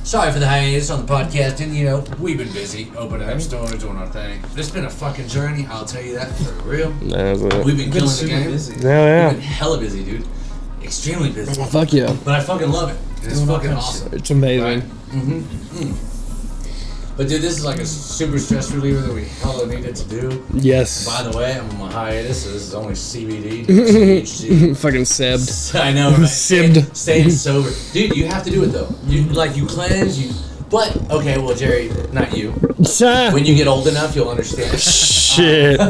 Sorry for the hiatus on the podcast, and we've been busy opening up stores, doing our thing. It's been a fucking journey, I'll tell you that for real. We've been killing the game. Busy. Yeah. We've been hella busy, dude. Extremely busy. Fuck yeah. But I fucking love it. It's fucking awesome. It's amazing. Right? But dude, this is like a super stress reliever that we hella needed to do. Yes. By the way, I'm on my hiatus, so this is only CBD, THC. Fucking sibbed. I know, right? Sibbed. Staying sober. Dude, you have to do it though. You cleanse, But, okay, well, Jerry, not you. When you get old enough, you'll understand. Shit.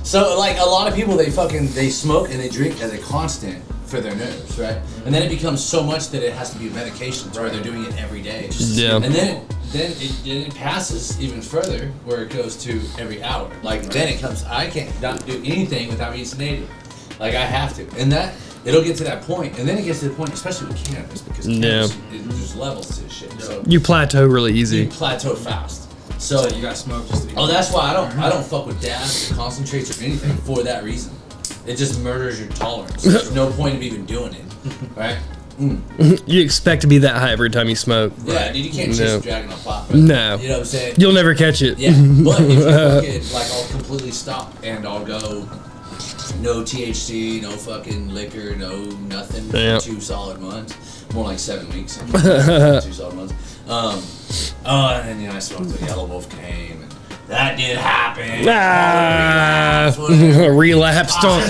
So, like, a lot of people, they smoke and they drink as a constant for their nerves, right? And then it becomes so much that it has to be a medication to where they're doing it every day. Yeah. And then it passes even further where it goes to every hour. Like, then it comes, I can't not do anything without being sedated. Like, I have to. And it'll get to that point, and then it gets to the point, especially with cannabis, because cannabis, there's levels to this shit. So You plateau really easy. you plateau fast. So you gotta smoke just to oh, that's why I don't fuck with dabs or concentrates or anything for that reason. It just murders your tolerance. There's no point of even doing it, right? You expect to be that high every time you smoke. Yeah, dude, you can't chase a dragon on pot. No. You know what I'm saying? You'll never catch it. Yeah, but if you fucking, like, I'll completely stop and I'll go no THC, no fucking liquor, no nothing for 2 solid months. More like 7 weeks. 2 solid months. And then I smoked the Yellow Wolf came, and that did happen. Relapsed on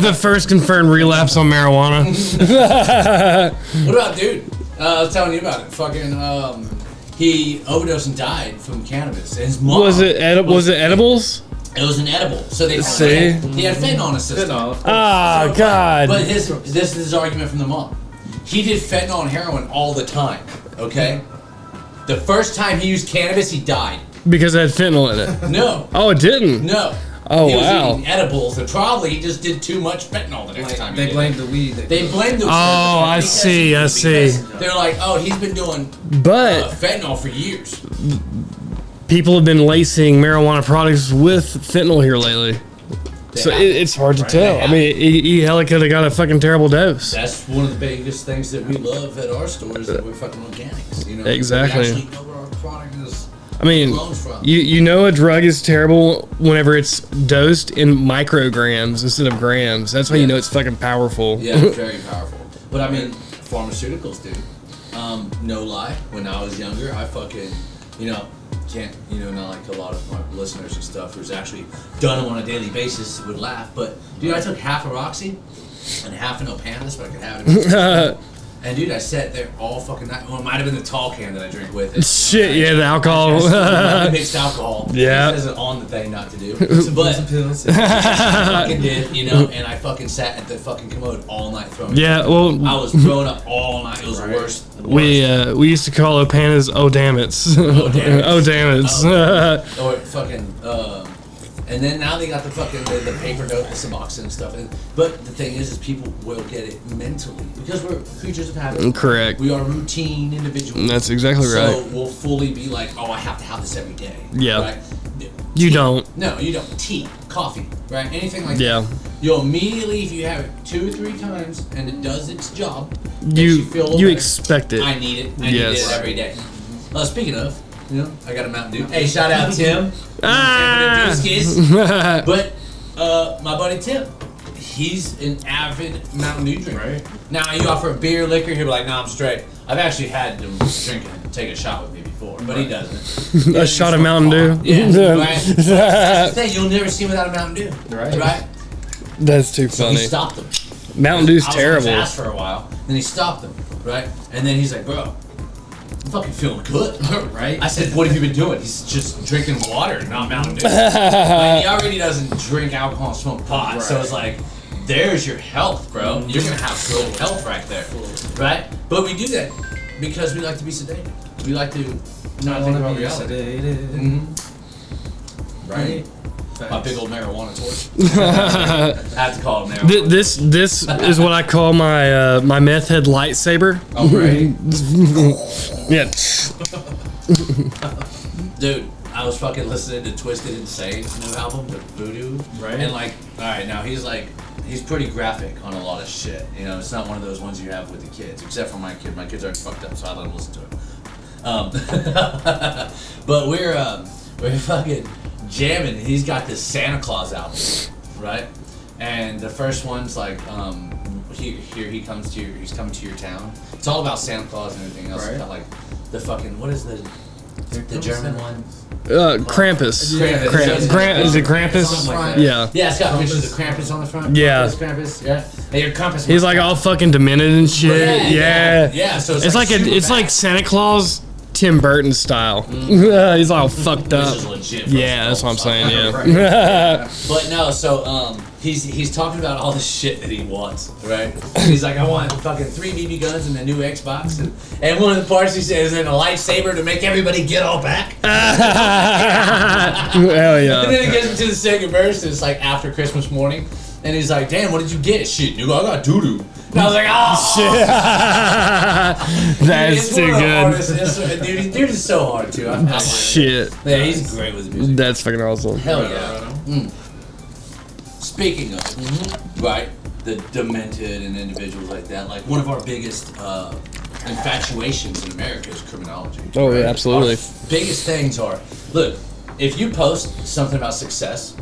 the first confirmed relapse on marijuana. What about dude? I was telling you about it. Fucking he overdosed and died from cannabis. And his mom Was it edibles? It was an edible. So they See? he had fentanyl in his system. Oh God. But this is his argument from the mom. He did fentanyl and heroin all the time. Okay. The first time he used cannabis, he died. Because it had fentanyl in it. No. Oh, it didn't. No. Oh, he was wow. eating edibles, and probably he just did too much fentanyl the next time. They blamed the weed. They blamed the weed. Oh, I see. They're like, oh, he's been doing But fentanyl for years. people have been lacing marijuana products with fentanyl here lately. So it's hard to tell. I mean, he hella could have got a fucking terrible dose. That's one of the biggest things that we love at our stores, that we're fucking organics. You know, Exactly. We actually know where our product is. I mean, from. you know a drug is terrible whenever it's dosed in micrograms instead of grams. That's why you know it's fucking powerful. Yeah, it's very powerful. But I mean, pharmaceuticals, dude. No lie, when I was younger, I fucking, not like a lot of my listeners and stuff who's actually done them on a daily basis would laugh. But dude, I took half a Roxy and half an Opanis, but I could have it. And dude, I sat there all fucking night. Well, it might have been the tall can that I drink with it. Shit, yeah, the alcohol. Mixed alcohol. Yeah. It isn't on the thing not to do. But I fucking did, and I fucking sat at the fucking commode all night throwing. Yeah, well, I was throwing up all night. It was the worst. we used to call Opanas oh damn it's. Oh damn it's. Or fucking and then now they got the fucking the paper note, the Suboxone and stuff. But the thing is people will get it mentally because we're creatures of habit. Correct. We are routine individuals. That's exactly right. So we'll fully be like, oh, I have to have this every day. Yeah. Right? You don't. No, you don't. Tea, coffee, right? Anything like Yeah. that. You'll immediately, if you have it 2 or 3 times and it does its job, You feel you better. expect it. I need it. I need it every day. Speaking of, I got a Mountain Dew. Hey, shout out Tim. But my buddy Tim, he's an avid Mountain Dew drinker. Right. Now you offer a beer, liquor, he'll be like, "Nah, I'm straight." I've actually had him drink and take a shot with me before, but he doesn't. A shot of Mountain Dew. Yeah, right. That's the thing, you'll never see him without a Mountain Dew. Right. That's too So funny. he stopped him. Mountain Dew's I was terrible. on his ass for a while, then he stopped him, right? And then he's like, "Bro, I'm fucking feeling good." Right? I said, "What have you been doing?" He's just drinking water, not Mountain Dew. Like, he already doesn't drink alcohol and smoke pot, so it's like, there's your health, bro. You're gonna have real health right there, right? But we do that because we like to be sedated. We like to not think about reality. Right? My big old marijuana torch. I have to call it marijuana. This is what I call my my meth head lightsaber. Oh, right. Yeah. Dude, I was fucking listening to Twisted Insane's new album, the Voodoo. Right. And like, alright, now he's like he's pretty graphic on a lot of shit. You know, it's not one of those ones you have with the kids, except for my kid. My kids aren't fucked up, so I let them listen to it. But we're fucking jamming. He's got this Santa Claus album, right? And the first one's like, he's coming to your town. It's all about Santa Claus and everything else. Right. It's got like the fucking, what is the German one? Krampus. Krampus. Is it Krampus? Something like that. Yeah. Yeah, it's got pictures of Krampus on the front. Yeah. Krampus, yeah. And your Krampus. He's like all fucking demented and shit. Yeah. So It's like super like bad. Santa Claus, Tim Burton style. He's all fucked up. This is legit. Yeah, that's what I'm saying. Yeah. Right. But no, so he's talking about all the shit that he wants, right? He's like, I want fucking 3 BB guns and a new Xbox, and one of the parts he says, and a lightsaber to make everybody get all back. Hell And then yeah. he gets into the second verse, and it's like after Christmas morning, and he's like, damn, what did you get? Shit, dude, I got doo-doo. And I was like, oh! That's too good. Dude is so hard, too. I Shit. Yeah, he's great with music. That's fucking awesome. Hell yeah. Speaking of, right, the demented and individuals like that, like one of our biggest infatuations in America is criminology. Oh, yeah, absolutely. Our biggest things are, look, if you post something about success,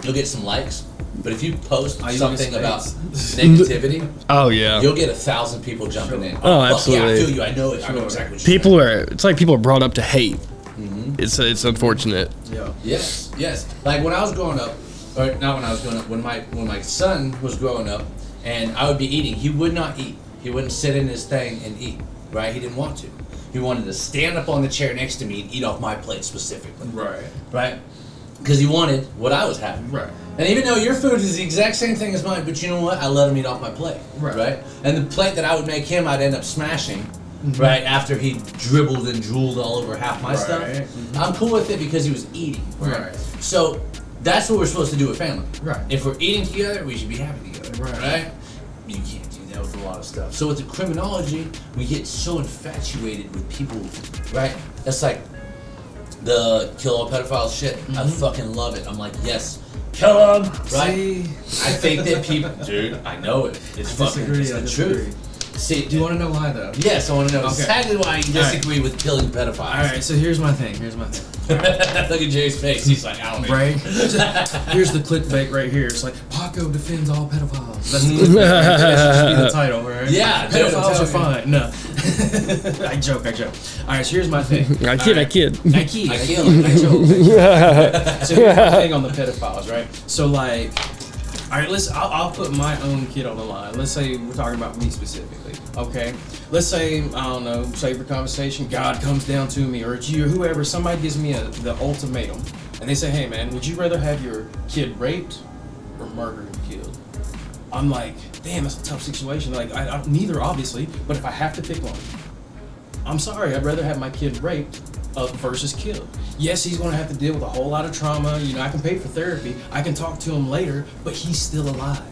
you'll get some likes. But if you post something about negativity, Oh yeah. you'll get 1,000 people jumping in. Oh, fuck absolutely. Yeah, I feel you. I know it. I know exactly what you're People are. It's like people are brought up to hate. It's unfortunate. Yeah. Yes, yes. Like when I was growing up, or not when I was growing up, when my son was growing up, and I would be eating, he would not eat. He wouldn't sit in his thing and eat. Right? He didn't want to. He wanted to stand up on the chair next to me and eat off my plate specifically. Right. Right? Because he wanted what I was having. Right. And even though your food is the exact same thing as mine, but you know what? I let him eat off my plate. Right. And the plate that I would make him, I'd end up smashing. Right after he dribbled and drooled all over half my stuff. I'm cool with it because he was eating. Right. So that's what we're supposed to do with family. Right. If we're eating together, we should be happy together. Right. You can't do that with a lot of stuff. So with the criminology, we get so infatuated with people. Right. That's like the kill all pedophiles shit. I fucking love it. I'm like, yes, kill them. Right. See, I think that people, dude, I know it. It's fucking it's the truth. See, Do you want to know why though? yes, I want to know Okay. exactly why you disagree with killing pedophiles. All right. So here's my thing. Look at Jerry's face. He's like, I don't know. Right? Here's the clickbait right here. It's like, Paco defends all pedophiles. That's the clickbait. That should be the title, right? Yeah, dude, I'm pedophiles are telling fine. No. I joke. Alright, so here's my thing. I kid. I joke. So here's my thing on the pedophiles, right? So like, alright, I'll put my own kid on the line. Let's say we're talking about me specifically. Okay? Let's say, I don't know, say for conversation, God comes down to me, or it's you, or whoever, somebody gives me the ultimatum. And they say, hey man, would you rather have your kid raped or murdered and killed? I'm like, damn, that's a tough situation. Like, I neither, obviously, but if I have to pick one, I'm sorry, I'd rather have my kid raped versus killed. Yes, he's gonna have to deal with a whole lot of trauma. You know, I can pay for therapy. I can talk to him later, but he's still alive.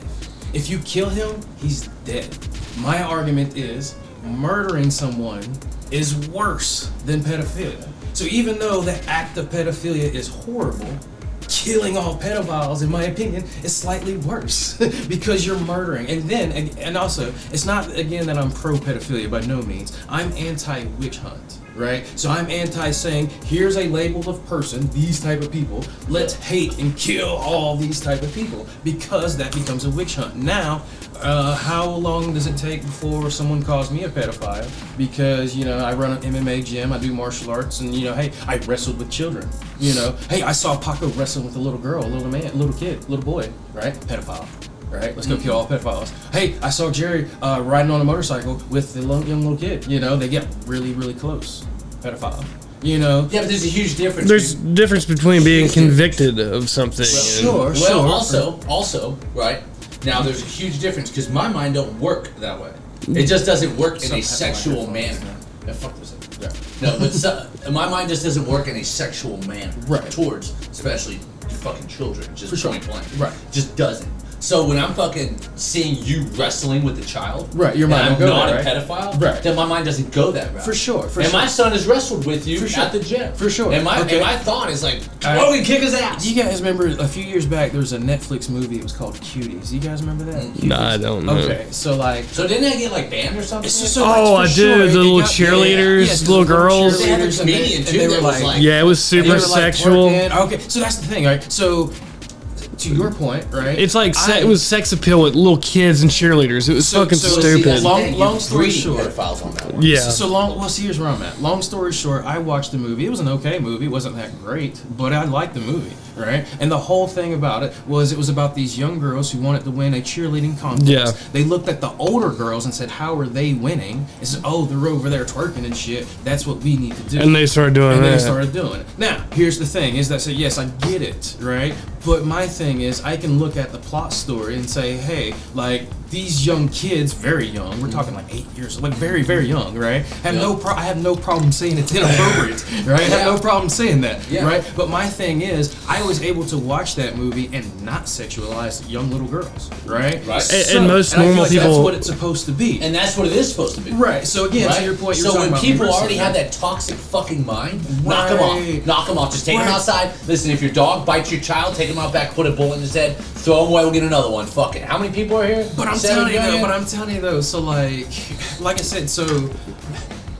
If you kill him, he's dead. My argument is murdering someone is worse than pedophilia. So even though the act of pedophilia is horrible, killing all pedophiles, in my opinion, is slightly worse because you're murdering. And also, it's not, again, that I'm pro-pedophilia by no means. I'm anti-witch hunt, right? So I'm anti saying, here's a label of person, these type of people, let's hate and kill all these type of people, because that becomes a witch hunt. Now, how long does it take before someone calls me a pedophile? Because, you know, I run an MMA gym, I do martial arts, and, you know, hey, I wrestled with children. You know, hey, I saw Paco wrestling with a little girl, a little man, little kid, little boy, right? Pedophile. Right? Let's go kill all pedophiles. Hey, I saw Jerry riding on a motorcycle with the young little kid. You know, they get really, really close. Pedophile. You know? Yeah, but there's a huge difference. There's a difference between being convicted of something. Sure, Well, also, right? Now there's a huge difference because my mind don't work that way. It just doesn't work in a sexual manner. Yeah, fuck this. Yeah. No, but my mind just doesn't work in a sexual manner. Right. Towards, especially fucking children. Just For sure. point blank. Right. Just doesn't. So when I'm fucking seeing you wrestling with a child, Right, your mind and I'm don't go not there, a right? pedophile, Right. then my mind doesn't go that route. For sure. And my son has wrestled with you at the gym. For sure. And my Okay. thought is like, oh, we kick his ass. Do you guys remember a few years back there was a Netflix movie, it was called Cuties. You guys remember that? Nah, I don't know. Okay, so like So didn't that get like banned or something? Oh, I do. The little cheerleaders, little girls. They had a comedian too that was like, Yeah, it was they super were, like, sexual. twerking. Okay, so that's the thing, right? So to your point, right? It's like it was sex appeal with little kids and cheerleaders. It was fucking stupid. Long story short. pedophiles on that one. Yeah. Well, see, here's where I'm at. Long story short, I watched the movie. It was an okay movie. It wasn't that great, but I liked the movie, right? And the whole thing about it was about these young girls who wanted to win a cheerleading contest. Yeah. They looked at the older girls and said, "How are they winning?" And said, "Oh, they're over there twerking and shit. That's what we need to do." And they started doing And that. they started doing it. Now, here's the thing: is that so? Yes, I get it, right? But my thing is, I can look at the plot story and say, hey, like these young kids, very young. We're talking like 8 years, like very, very young, right? I have no problem saying it's inappropriate, right? I have no problem saying that, right? But my thing is, I was able to watch that movie and not sexualize young little girls, right? Right. And most I feel normal like people. that's what it's supposed to be. And that's what it is supposed to be. Right. So again, to your point, you're so talking when about people diversity, already have right? that toxic fucking mind, Right. knock them off. Just take them outside. Listen, if your dog bites your child, take him out back, put a bullet in his head, throw him away. We'll get another one. Fuck it. How many people are here? But I'm 7 telling you million? though. So like I said, so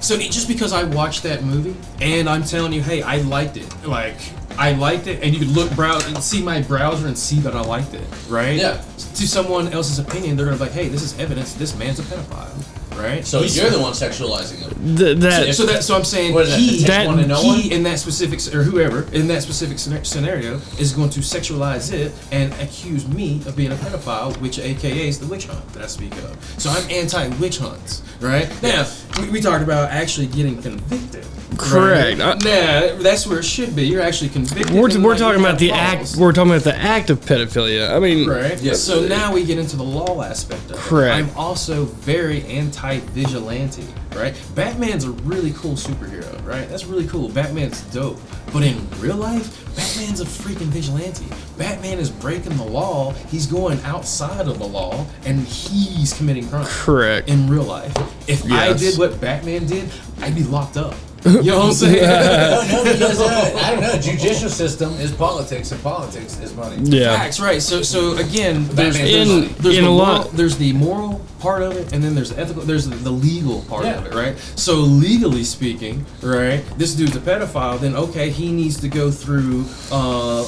just because I watched that movie and I'm telling you, hey, I liked it. Like I liked it, and you could browse and see my browser and see that I liked it, right? Yeah. To someone else's opinion, they're gonna be like, hey, this is evidence this man's a pedophile, right? So you're the one sexualizing him. So I'm saying What is that, he, the take one to know one? in that specific or whoever in that specific scenario is going to sexualize it and accuse me of being a pedophile, which AKA is the witch hunt that I speak of. So I'm anti-witch hunts, right? Now we talked about actually getting convicted. Correct. Right? Nah, that's where it should be. You're actually convicted. We're talking about the act. We're talking about the act of pedophilia. I mean, Right. Yes. So now we get into the law aspect of it. Correct. I'm also very anti-vigilante, right? Batman's a really cool superhero, right? That's really cool. Batman's dope. But in real life, Batman's a freaking vigilante. Batman is breaking the law. He's going outside of the law, and he's committing crime. correct. In real life, if I Yes. did what Batman did, I'd be locked up. You know what I'm saying? No, because I don't know. Judicial system is politics, and politics is money. Yeah. Facts, right? So again, there's Batman there's in the a moral, lot- there's the moral part of it, and then there's the ethical, there's the legal part Yeah. of it, right? So legally speaking, right, this dude's a pedophile. Then okay, he needs to go through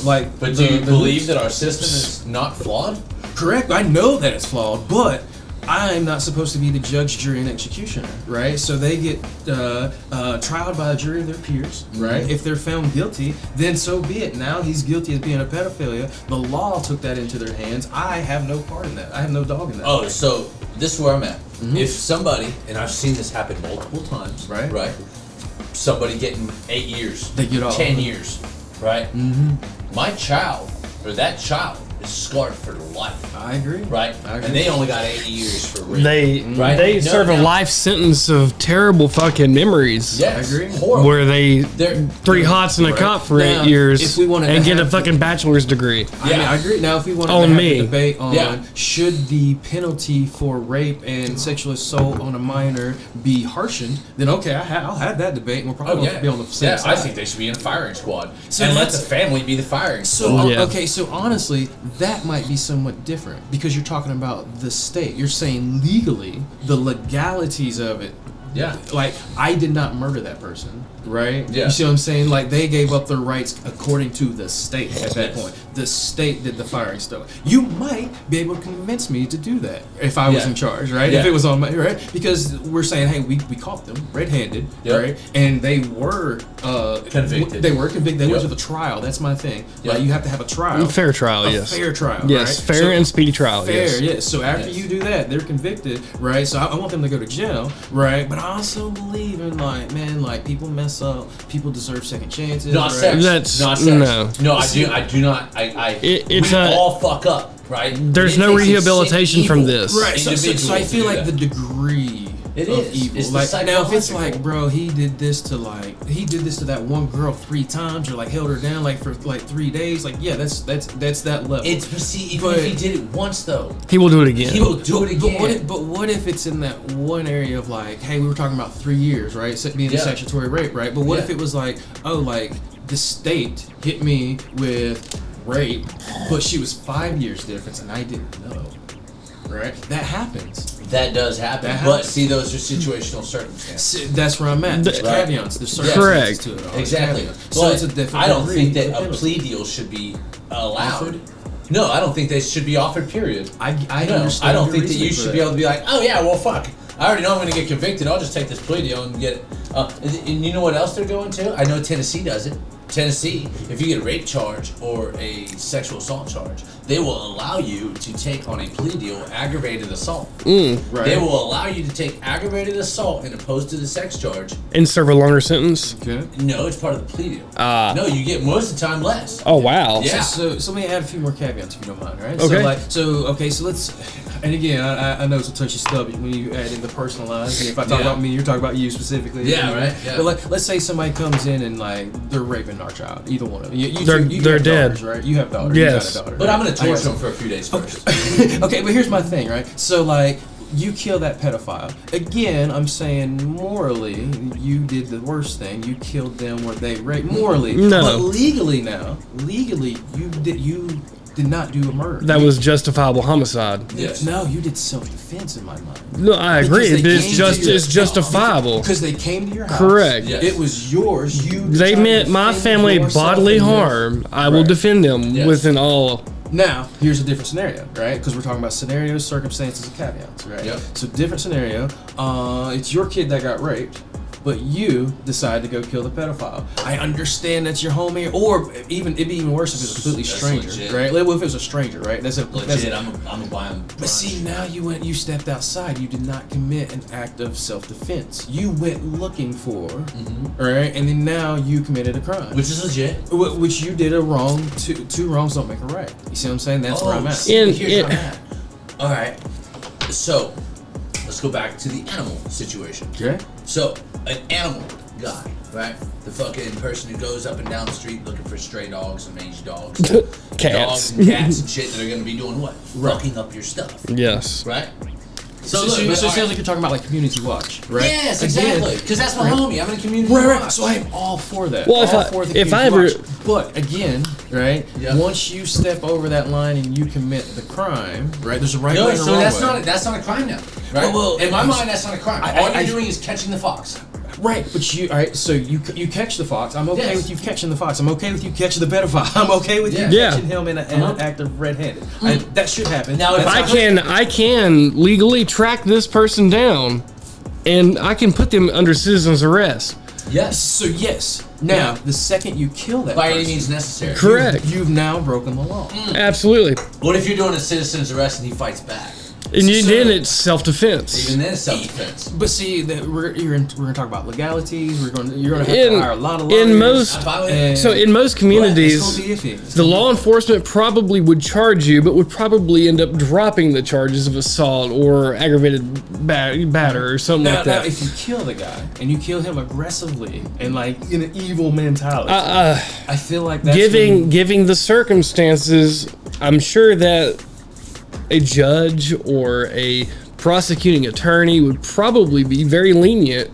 like. But do you believe that our system is not flawed? Correct. I know that it's flawed, but I'm not supposed to be the judge, jury, and executioner, right? So they get trialed by a jury of their peers, right? If they're found guilty, then so be it. Now he's guilty of being a pedophilia. The law took that into their hands. I have no part in that. I have no dog in that. Oh, so this is where I'm at. If somebody, and I've seen this happen multiple times, Right. Somebody getting 8 years, They get off. 10 years, right? Mm-hmm. My child, or that child, is scarred for life, I agree. right? I agree. And they only got 80 years for rape. They No, serve a no. life sentence of terrible fucking memories. Yes, I agree. horrible. Where they They're- three hots in a Right. cup for Now, 8 years if we wanted and to get a have fucking bachelor's degree. I mean, Yeah. I agree. Now, if we wanted On to have me. a debate on Yeah. should the penalty for rape and sexual assault on a minor be harshened, then okay, I'll have that debate, and we'll probably be on the same side. I think they should be in a firing squad. So And let let's- the family be the firing So squad. Yeah. okay, so honestly, that might be somewhat different because you're talking about the state. You're saying legally the legalities of it. Yeah. Like I did not murder that person, right? Yeah. You see what I'm saying? Like they gave up their rights according to the state at that Yes. point. The state did the firing stuff. You might be able to convince me to do that if I was Yeah. in charge, right? Yeah. If it was on my right, because we're saying, hey, we caught them red-handed, Yep. right? And they were Convicted. They were convicted. They went Yep. to the trial. That's my thing. Yep. Like you have to have a trial. Fair trial, A yes. fair trial. Yes, right? fair So- and speedy trial, Fair, yes. yes. So after Yes. you do that, they're convicted, right? So I want them to go to jail, right? But I also believe in like, man, like people mess up, people deserve second chances. Not right? sex. That's- not sex. no. I do not. It's we a- all fuck up, right? There's It no takes some rehabilitation sick from evil this. Right. So I individual feel to like do the that. degree It of is. evil. It's the Like now, if it's psychological. like, bro, he did this to that one girl 3 times, or like held her down like for like 3 days, like yeah, that's that level. It's see, even But- if he did it once though, He will do it again. he will do it again. But what if it's in that one area of like, hey, we were talking about 3 years, right? Being Yeah. statutory rape, right? But what Yeah. if it was like, oh, like the state hit me with rape, but she was 5 years difference and I didn't know, right? That happens. That does happen. That But happens. see, those are situational circumstances. That's where I'm at. There's Right. caveats. There's Yeah. circumstances Correct. to it all. Exactly. Caveats. But So it's a different I don't degree think of that a penalty. plea deal should be allowed. Offered? No, I don't think they should be offered. Period. I No, understand. I don't your think that reasoning you for should be able to be like, oh yeah, well fuck. I already know I'm going to get convicted. I'll just take this plea deal and get it. And you know what else they're going to? I know Tennessee does it. Tennessee, if you get a rape charge or a sexual assault charge, they will allow you to take on a plea deal aggravated assault. Right. They will allow you to take aggravated assault and opposed to the sex charge. And serve a longer sentence. Okay. No, it's part of the plea deal. Ah. No, you get most of the time less. Oh wow. Yeah. So let me add a few more caveats if you don't mind, right? Okay. So let's, and again, I know it's a touchy stub when you add in the personalized. And if I talk Yeah. about me, you're talking about you specifically. Yeah, you know? right, yeah. But let's say somebody comes in and like they're raping our child, either one of them. You They're have dead. daughters, right? You have daughters. Yes. You got a daughter, But right? I'm going to I got torture them some. for a few days first. Okay, but here's my thing, right? So like, you kill that pedophile. Again, I'm saying morally, you did the worst thing. You killed them where they raped. Morally, No. but legally now, you did not do a murder. That was justifiable homicide. Yes. No, you did self-defense in my mind. No, I agree. Because they It's came just to your it's house. justifiable. Because they came to your house. Correct. Yes. It was yours. You. They tried to meant my defend family yourself bodily and yours. harm. I will Right. defend them Yes. within all. Now, here's a different scenario, right? Because we're talking about scenarios, circumstances, and caveats, right? Yep. So, different scenario. It's your kid that got raped, but you decide to go kill the pedophile. I understand that's your homie, or even it'd be even worse if it was a completely That's stranger, legit. right? Like, what if it was a stranger, right? That's a Legit, I'm a buy them. But see, now you stepped outside. You did not commit an act of self-defense. You went looking for, right? And then now you committed a crime. Which is legit. Which you did a wrong. Two wrongs don't make a right. You see what I'm saying? That's where I'm at. see, In- here's in- where I'm at. All right. So, let's go back to the animal situation. Okay. So, an animal guy, right? The fucking person who goes up and down the street looking for stray dogs and mangy dogs. Cats. Dogs and cats and shit that are going to be doing what? Fucking up your stuff, Yes. right? So, look, it but sounds all right. like you're talking about like community watch, right? Yes, Again, exactly. Because that's my homie. I'm in a community Right, right. watch. So I am all for that. Well, all if I- for the if I community ever- watch. But again, right? Yeah. Once you step over that line and you commit the crime, right? There's a right No, way and a so wrong that's way. that's not a crime now, right? Well, in my mind, that's not a crime. I- All I- you're doing is catching the fox. Right, but you, all right, so you catch the fox. I'm okay Yes. with you catching the fox. I'm okay with you catching the pedophile. I'm okay with you Yeah. catching him in an act of red-handed. That should happen. Now, if That's I can legally track this person down, and I can put them under citizen's arrest. Yes. So yes, now the second you kill that By person, any means necessary. Correct. you've now broken the law. Absolutely. What if you're doing a citizen's arrest and he fights back? And So- then it's self-defense. Even then, it's self-defense. But see, we're going to talk about legalities. You're going to have to hire a lot of lawyers. In most, I'm fine with it. and- so in most It's communities, gonna be iffy. It's the gonna be law enforcement probably would charge you, but would probably end up dropping the charges of assault or aggravated batter or something Now, like now, that. if you kill the guy and you kill him aggressively and like in an evil mentality, I feel like that's Giving the circumstances, I'm sure that a judge or a prosecuting attorney would probably be very lenient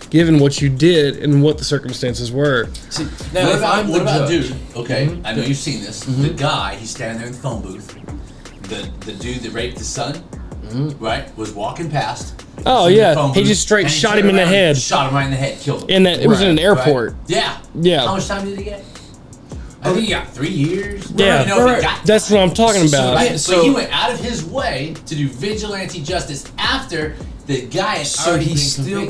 given what you did and what the circumstances were. See, now What if about, I'm what the about judge, dude? Okay, I know you've seen this. The guy, he's standing there in the phone booth. The dude that raped his son, right, was walking past. Oh, in the yeah. phone He booth, just straight and he shot turned him in the around, head. Shot him right in the head, killed him. In that, it was in an Right, airport. Right? Yeah. Yeah. How much time did he get? I think he got 3 years. Yeah. I don't even know if Right. he got That's what I'm talking about. Right? Yeah, So so- he went out of his way to do vigilante justice after the guy had so already he been still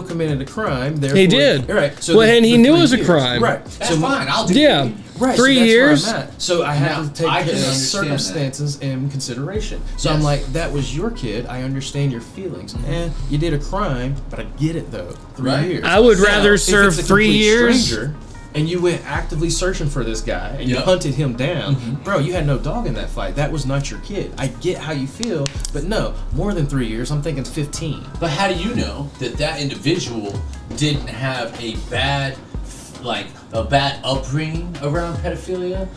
convicted. committed a crime. Therefore, He did. Right. So Well, and he knew it 3 was a years. crime. Right. That's so fine. I'll do Yeah. it. Right, 3 so that's years. Where I'm at. So I have Now, to take I can understand circumstances in consideration. So Yes. I'm like, that was your kid. I understand your feelings. And you did a crime, but I get it though. 3 Right. years. I would Now, rather if serve it's a 3 complete years. stranger, and you went actively searching for this guy and you Yep. hunted him down, bro. You had no dog in that fight. That was not your kid. I get how you feel, But no, more than 3 years. I'm thinking 15. But how do you know that individual didn't have a bad upbringing around pedophilia,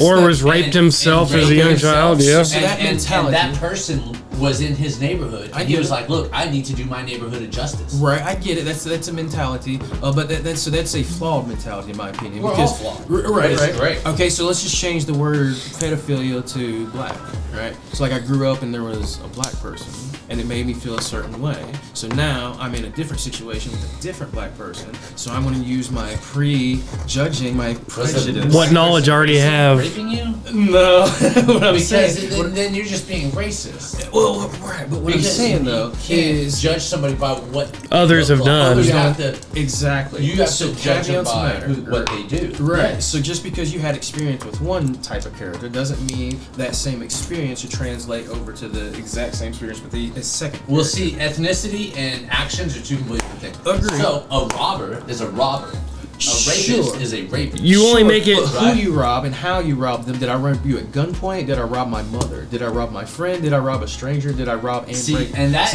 or was raped himself as a young child? Yeah. So that mentality. And that person was in his neighborhood. And he was like, "Look, I need to do my neighborhood a justice." Right, I get it. That's a mentality, but that's a flawed mentality in my opinion. We're all flawed. Right. Great. Okay, so let's just change the word pedophilia to black. Right. So like I grew up and there was a black person, and it made me feel a certain way. So now I'm in a different situation with a different black person. So I'm going to use my prejudging, my prejudice. What knowledge I already have? Raping you? No. What I'm saying. Because then you're just being racist. Well, right. But what I'm saying though is judge somebody by what others have done. You have to exactly. You have to judge them by what they do. Right. So just because you had experience with one type of character doesn't mean that same experience should translate over to the exact same experience with the second. Well, see, ethnicity and actions are two completely different things. Agreed. So a robber is a robber. A rapist is a rapist. You only make it who you rob and how you rob them. Did I rob you at gunpoint? Did I rob my mother? Did I rob my friend? Did I rob a stranger? Did I rob and break? And that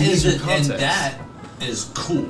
is cool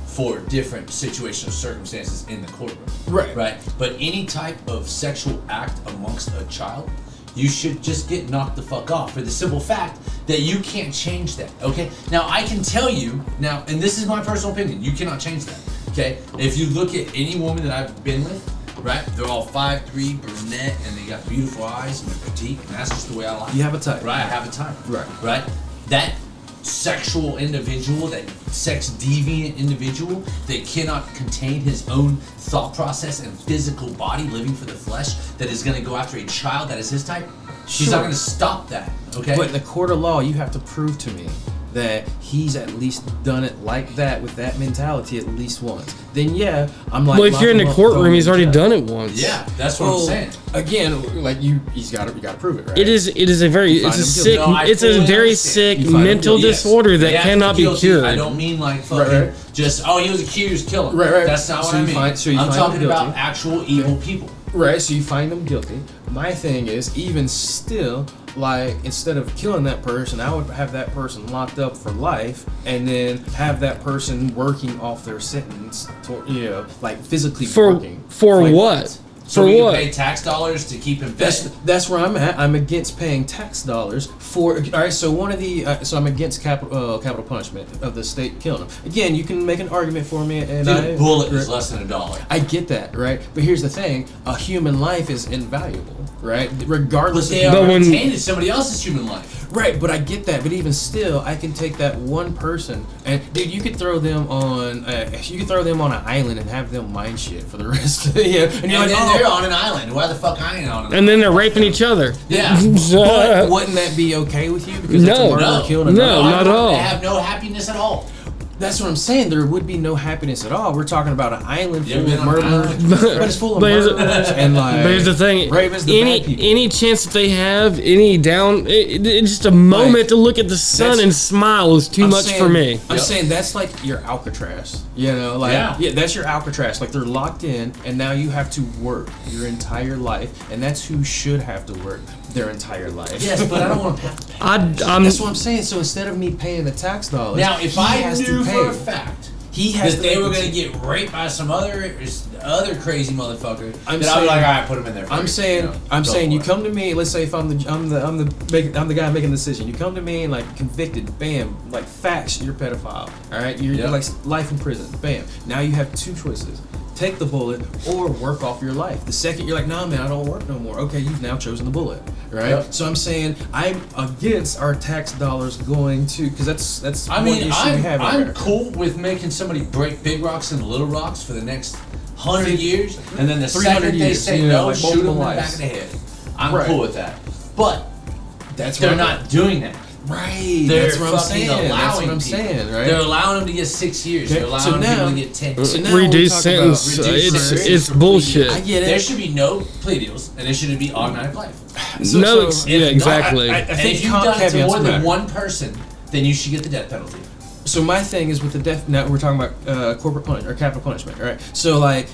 for different situational circumstances in the courtroom. Right. But any type of sexual act amongst a child, you should just get knocked the fuck off for the simple fact that you can't change that. Okay. Now I can tell you now, and this is my personal opinion. You cannot change that. Okay, if you look at any woman that I've been with, right, they're all 5'3", brunette, and they got beautiful eyes and they're petite, and that's just the way I like. You have a type, right? I have a type, right. That sexual individual, that sex deviant individual that cannot contain his own thought process and physical body, living for the flesh, that is going to go after a child that is his type. She's not going to stop that. Okay, but in the court of law, you have to prove to me that he's at least done it like that with that mentality at least once. Then yeah, I'm like. Well, if you're in the courtroom, he's already done it once. Yeah, that's what I'm saying. Again, like you got to prove it, right? It is a very sick mental disorder that cannot be cured. I don't mean like fucking just he was accused, kill him. Right. That's not what I mean. I'm talking about actual evil people. Right. So you find them guilty. My thing is, even still, like, instead of killing that person, I would have that person locked up for life, and then have that person working off their sentence, like physically working. For what? So we can pay tax dollars to keep him fed. That's where I'm at. I'm against paying tax dollars for. All right, so one of the so I'm against capital punishment of the state killing him. Again, you can make an argument for me, and a bullet is less than $1. I get that, right? But here's the thing: a human life is invaluable, right? Regardless. But they are retained as somebody else's human life. Right, but I get that. But even still, I can take that one person, and dude, you could throw them on an island and have them mind shit for the rest of the year. And you're like, they're on an island. Why the fuck I ain't on an island? And then they're raping each other. Yeah. But wouldn't that be okay with you? Because that's a murder, killing no, not at all. They have no happiness at all. That's what I'm saying. There would be no happiness at all. We're talking about an island full of murderers, but it's full of murderers and like. But here's the thing: any chance that they have, it's just a moment to look at the sun and smile is too much for me. I'm saying that's like your Alcatraz. That's your Alcatraz. Like they're locked in, and now you have to work your entire life, and that's who should have to work their entire life. Yes, but I don't want to pay. That's what I'm saying. So instead of me paying the tax dollars, now if I knew for a fact that they were gonna get raped by some other crazy motherfucker, I'd be like, all right, put him in there. I'm saying you come to me. Let's say if I'm the guy making the decision. You come to me and like convicted, bam, like facts, you're a pedophile. All right, you're like life in prison, bam. Now you have two choices. Take the bullet or work off your life. The second you're like, nah, man, I don't work no more. Okay, you've now chosen the bullet, right? Yep. So I'm saying I'm against our tax dollars going to, because that's. I mean, I'm cool with making somebody break big rocks and little rocks for the next 100 years, and then the second they say no, like shoot them in the back of the head. I'm cool with that, but they're not doing that. Right, that's what I'm saying. Right? They're allowing them to get 6 years. They're allowing people to get 10 years. Reduced sentence. It's bullshit. I get it. There should be no plea deals, and there shouldn't be automatic life. Exactly. I think if you've done it to more than one person, then you should get the death penalty. So my thing is with the death. Now we're talking about corporate punishment or capital punishment, right? So like,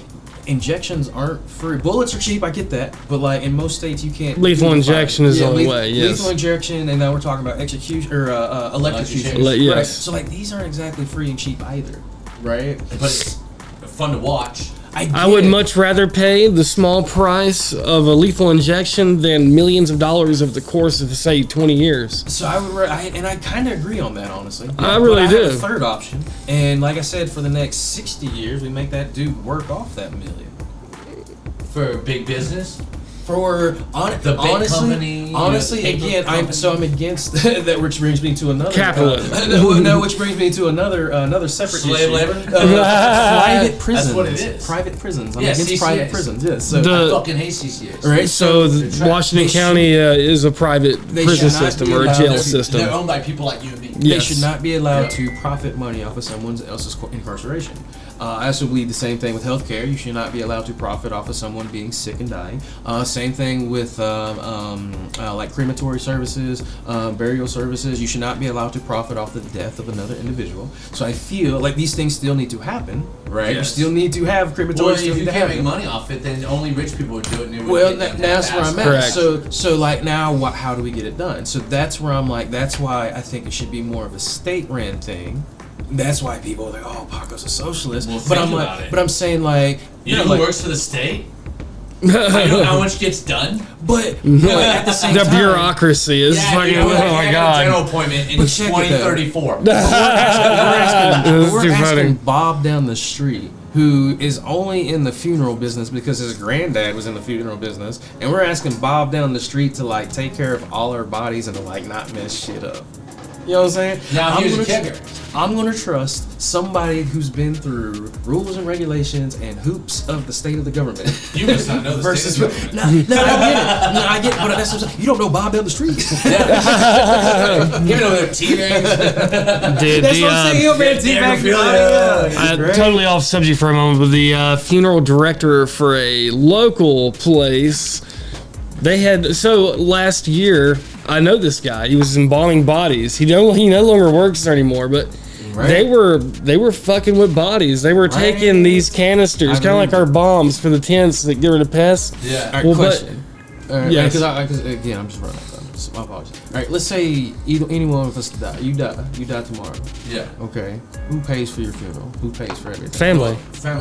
injections aren't free. Bullets are cheap, I get that, but like in most states you can't. Lethal injection is the only way. Yes. Lethal injection, and now we're talking about execution or electrocution. Yes. Right. So like these aren't exactly free and cheap either, right? But it's fun to watch. I would much rather pay the small price of a lethal injection than millions of dollars over the course of, say, 20 years. So I would, and I kind of agree on that, honestly. I really do. I have a third option, and like I said, for the next 60 years, we make that dude work off that million. For big business? For the big company, honestly, again, I'm against that, which brings me to another capitalism. No, which brings me to another separate slave issue. labor. Private prisons. That's what it is. Private prisons. I'm Yeah, against CCAs. private prisons. Yes. So I fucking hate CCAs. right. So Washington County is a private prison system or a jail system. They're owned by people like you and me. They Yes. should not be allowed to profit money off of someone else's incarceration. I also believe the same thing with healthcare. You should not be allowed to profit off of someone being sick and dying. Same thing with like crematory services, burial services. You should not be allowed to profit off the death of another individual. So I feel like these things still need to happen, right? Yes. You still need to have crematory. Well, if you can't make money off it, then only rich people would do it. And it Well, would get that's where I'm at. Correct. So like now, how do we get it done? So that's where I'm like, that's why I think it should be more of a state-ran thing. That's why people are like, oh, Paco's a socialist. Well, but think I'm about like, it. but I'm saying like, You know who like, works for the state? I know how much gets done. but at the same The time, bureaucracy is fucking. you know, Oh my god. General appointment in But check it, though. 2034. we're This is too asking funny. Bob down the street, who is only in the funeral business because his granddad was in the funeral business, and we're asking Bob down the street to like take care of all our bodies and to like not mess shit up. You know what I'm saying? Now here's a kicker. I'm gonna trust somebody who's been through rules and regulations and hoops of the state of the government. You must not know the Versus, state of the no, government. I get it, but that's what I'm saying. You don't know Bob down the street. Give it over there, T-Bags. Dude, That's what I'm saying. He'll be a teabag. Totally off subject for a moment, but the funeral director for a local place, they had, so last year, I know this guy. He was embalming bodies. He no longer works there anymore, but Right. they were fucking with bodies. They were taking these canisters, kind of like our bombs for the tents that get rid of pests. Yeah. All right, Well, question. yes. Because again, I'm just running out of time. So my apologies. All right, let's say any one of us die. You die tomorrow. Yeah. Okay. Who pays for your funeral? Who pays for everything? Family,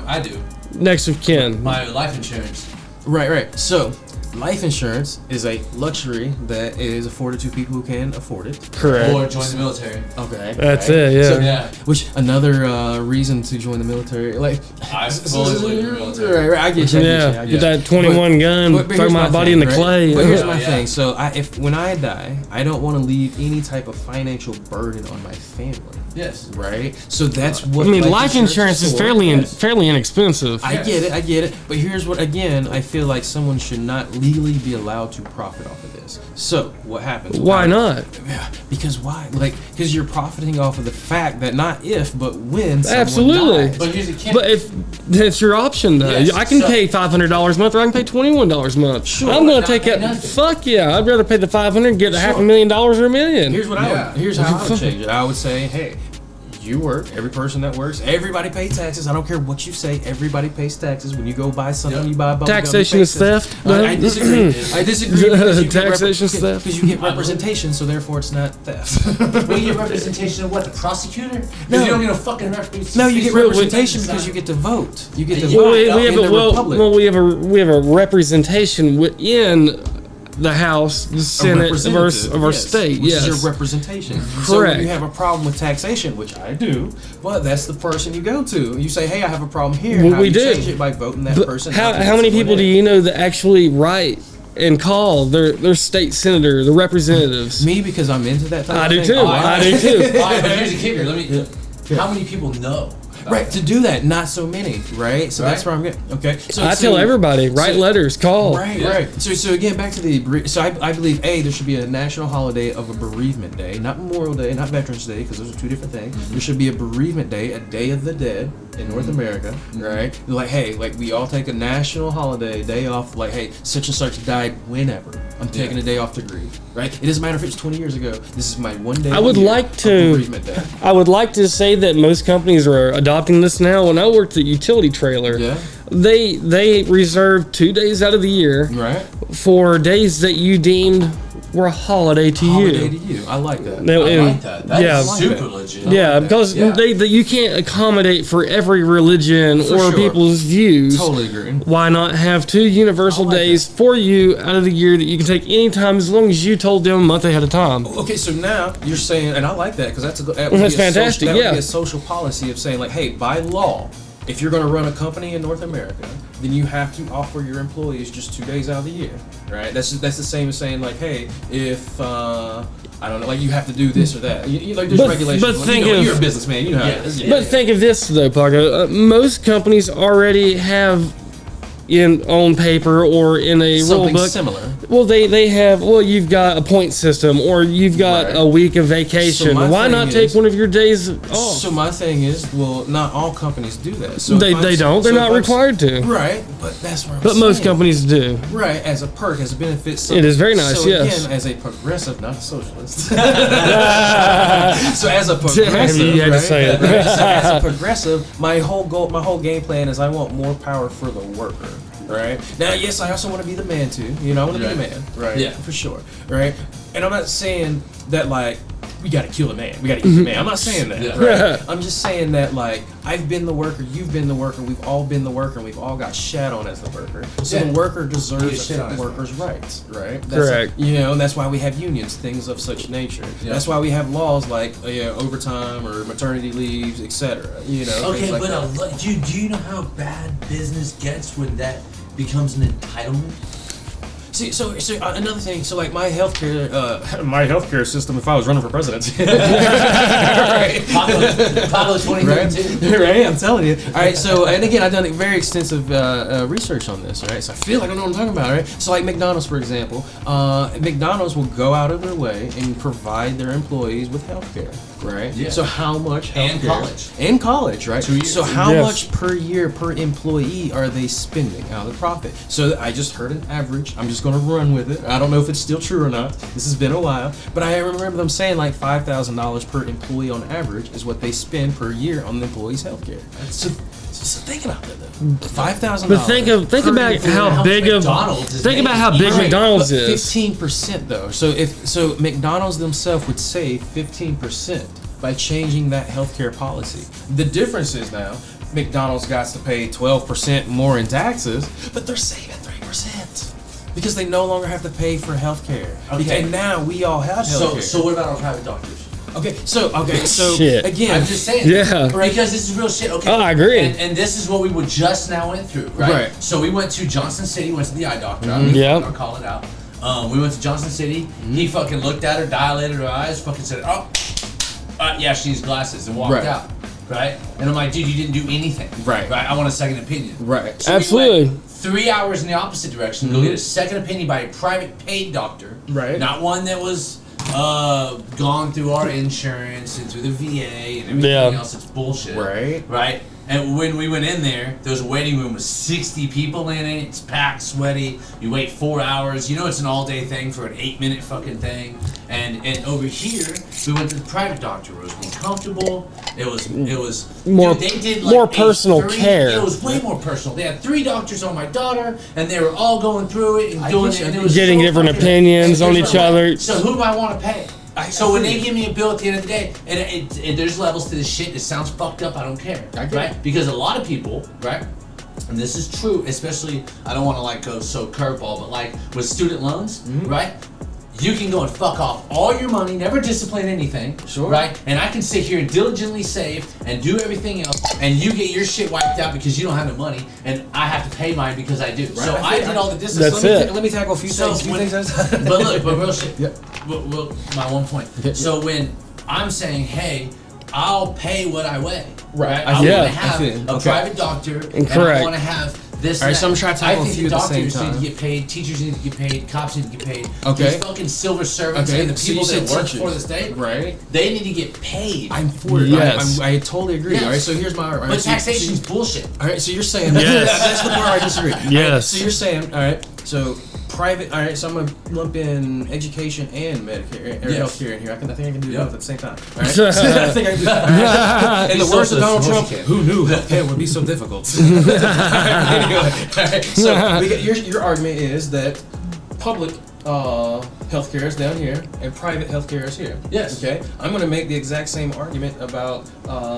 I do. next of kin. My life insurance. Right. So, life insurance is a luxury that is afforded to people who can afford it. Correct. Or join the military. Okay. That's right? it. Yeah. So, Yeah. which another reason to join the military, like. I fully believe in the military. Right. I get you. Yeah, I get you. that 21 gun, But throw here's my body thing, in the right? clay. But here's Yeah, my yeah. thing. So when I die, I don't want to leave any type of financial burden on my family. Yes. Right. So that's what. I mean, life insurance is for. fairly inexpensive. I get it. But here's what, again, I feel like someone should not legally be allowed to profit off of this. So, what happens? Why not? Yeah, because why? Because you're profiting off of the fact that not if, but when someone Absolutely. dies. But here's the kicker. But if that's your option, though, Yes, I can so- pay $500 a month, or I can pay $21 a month. Sure, I'm gonna not take pay it. nothing. Fuck yeah! I'd rather pay the $500 and get a Sure. $500,000 or $1 million. Here's what Yeah. here's how I would change it. I would say, hey, you work. Every person that works, everybody pays taxes. I don't care what you say. Everybody pays taxes. When you go buy something, Yep. you buy a bubble Taxation gum, you is pay taxes. theft. I disagree. I disagree. Because you get Taxation is theft. Because you get representation, so therefore it's not theft. We get representation of what? The prosecutor? 'Cause No. you don't get a fucking representation. No, you get Well, representation because you get to vote. You get to Yeah, vote we in have the a republic. we have a representation within the House, the Senate of our yes, state. which Yes, is your representation. So Correct. when you have a problem with taxation, which I do, well, that's the person you go to. You say, "Hey, I have a problem here." Well, How we do you do. change it by voting that But person? how many people do you know that actually write and call their state senator, the representatives? Me, because I'm into that type I of do thing. too. Oh, I do too. All right, but here's the kicker. How many people know? about Right, it? to do that, not so many, right? So that's Right. where I'm getting. Okay, so I tell everybody, write letters, call. Right, Yeah. right. So again, back to the I believe there should be a national holiday of a bereavement day, not Memorial Day, not Veterans Day, because those are two different things. There should be a bereavement day, a Day of the Dead in North America, right? Like, hey, like we all take a national holiday, day off. Like, hey, such and such died whenever. I'm taking a day off to grieve, right? It doesn't matter if it's 20 years ago. This is my one day. I would a year like of to- bereavement day. I would like to say that most companies are adopting this now. When I worked at utility trailer, Yeah. they reserved 2 days out of the year Right. for days that you deemed were a holiday to Holiday to you. you. I like that. Now, I and- like that. That's yeah. super legit. Yeah, because Yeah. that you can't accommodate for every religion For or sure. people's views. Totally agree. Why not have 2 universal I like days for you out of the year that you can take any time as long as you told them a month ahead of time? Okay, so now you're saying, and I like that because that would That's be a fantastic, Social, that yeah. would be a social policy of saying like, hey, by law, if you're going to run a company in North America, then you have to offer your employees just 2 days out of the year, right? That's the same as saying like, hey, if I don't know, like you have to do this or that. You like there's But- regulations. but Like, think you know, of- you're a businessman, you know. How it is. But think of this though, Paco. Most companies already have on paper or in a rule Something book. similar. Well, they have. Well, you've got a point system, or you've got Right. a week of vacation. So my Why thing not take is- one of your days off? So my thing is, well, not all companies do that. So they if I'm- don't. They're so not if I'm- required to. Right, but that's what I'm But most saying. companies do. Right, as a perk, as a benefit. So, It is very nice, So yes. again, as a progressive, not a socialist. So as a progressive, Damn, you had to right? say it. Right, so as a progressive, my whole goal, my whole game plan is I want more power for the worker. Right now, yes, I also want to be the man too. You know, I want to be the Right. man. Right. Yeah. For sure. Right. And I'm not saying that like we got to kill the man. We got to eat the man. I'm not saying that. Yeah. Right. I'm just saying that like I've been the worker, you've been the worker, we've all been the worker, and we've all got shat on as the worker. So Yeah. the worker You get deserves shit on the as worker's rights, right? Correct. You know, and that's why we have unions, things of such nature. Yeah. That's why we have laws like overtime or maternity leaves, etc. You know. Okay, things like but that. do you know how bad business gets when that becomes an entitlement? See, so another thing. So like my healthcare system. If I was running for president, right? Paco 2022. Right, I'm telling you. All right, so and again, I've done very extensive research on this. Right, so I feel like I know what I'm talking about. Right, so like McDonald's, for example, McDonald's will go out of their way and provide their employees with healthcare. Right. Yeah. So how much And healthcare? college. And college, right? 2 years. So how Yes. much per year per employee are they spending out of the profit? So I just heard an average. I'm just going to run with it. I don't know if it's still true or not. This has been a while, but I remember them saying like $5,000 per employee on average is what they spend per year on the employees' healthcare. So think about that though. $5,000. But think about how big of McDonald's is think about how making. big Right, McDonald's is. 15% though. So McDonald's themselves would save 15% by changing that healthcare policy. The difference is now McDonald's got to pay 12% more in taxes, but they're saving 3% because they no longer have to pay for healthcare. Okay. And now we all have healthcare. So what about our private doctors? Okay, so Shit. again, I'm just saying. Yeah. Because this is real shit. Okay. Oh, I agree. And this is what we would just now went through, right? Right. So we went to Johnson City, went to the eye doctor. Yep. I'll call it out. We went to Johnson City. He fucking looked at her, dilated her eyes, fucking said, "Oh, yeah, she needs glasses," and walked Right. out. Right. And I'm like, "Dude, you didn't do anything." Right. Right. I want a second opinion. right. So we Absolutely. went 3 hours in the opposite direction. Go get a second opinion by a private paid doctor. Right. Not one that was gone through our insurance and through the VA and everything Yeah. else. It's bullshit. Right. Right. And when we went in there was a waiting room with 60 people in it. It's packed, sweaty. You wait 4 hours. You know it's an all-day thing for an 8-minute fucking thing. And over here, we went to the private doctor. It was more comfortable. It was More- dude, they did more a personal care. It was way more personal. They had 3 doctors on my daughter, and they were all going through it and doing it. And it was Getting so different fucking- opinions on different. each other. So who do I want to pay? So when they agree. give me a bill at the end of the day, and there's levels to this shit. It sounds fucked up. I don't care, I get right? it. Because a lot of people, right? And this is true, especially I don't want to like go so curveball, but like with student loans, right? You can go and fuck off all your money, never discipline anything, Sure. right? And I can sit here and diligently save and do everything else, and you get your shit wiped out because you don't have the money, and I have to pay mine because I do. So I did all the discipline. That's let me it. let me tackle a few So things. when- At a time. But look, but real shit. Yeah. Well, my one point. Yeah. So when I'm saying, hey, I'll pay what I weigh. Right. I I want feel to it. I have feel it. a Okay. private doctor, and I Correct. want to have this. All right, and so I'm that. trying to tackle I a think few the at the same doctors need time. to get paid, teachers need to get paid, cops need to get paid. Okay. These fucking civil servants Okay, and the so you people said that work teachers. for the state, Right. they need to get paid. I'm for it. Yes. I totally agree. Yes. All right, so here's my. All right, but so- taxation's bullshit. All right, so you're saying Yes. that's the part I disagree. Yes. All right, so you're saying, all right, so private. All right, so I'm gonna lump in education and Medicare or healthcare in here. I think I can do both at the same time. All right, so I think I can do that. In the words of Donald Trump, who knew healthcare would be so difficult? Anyway, all right, so your argument is that public healthcare is down here and private healthcare is here. Yes. Okay. I'm going to make the exact same argument about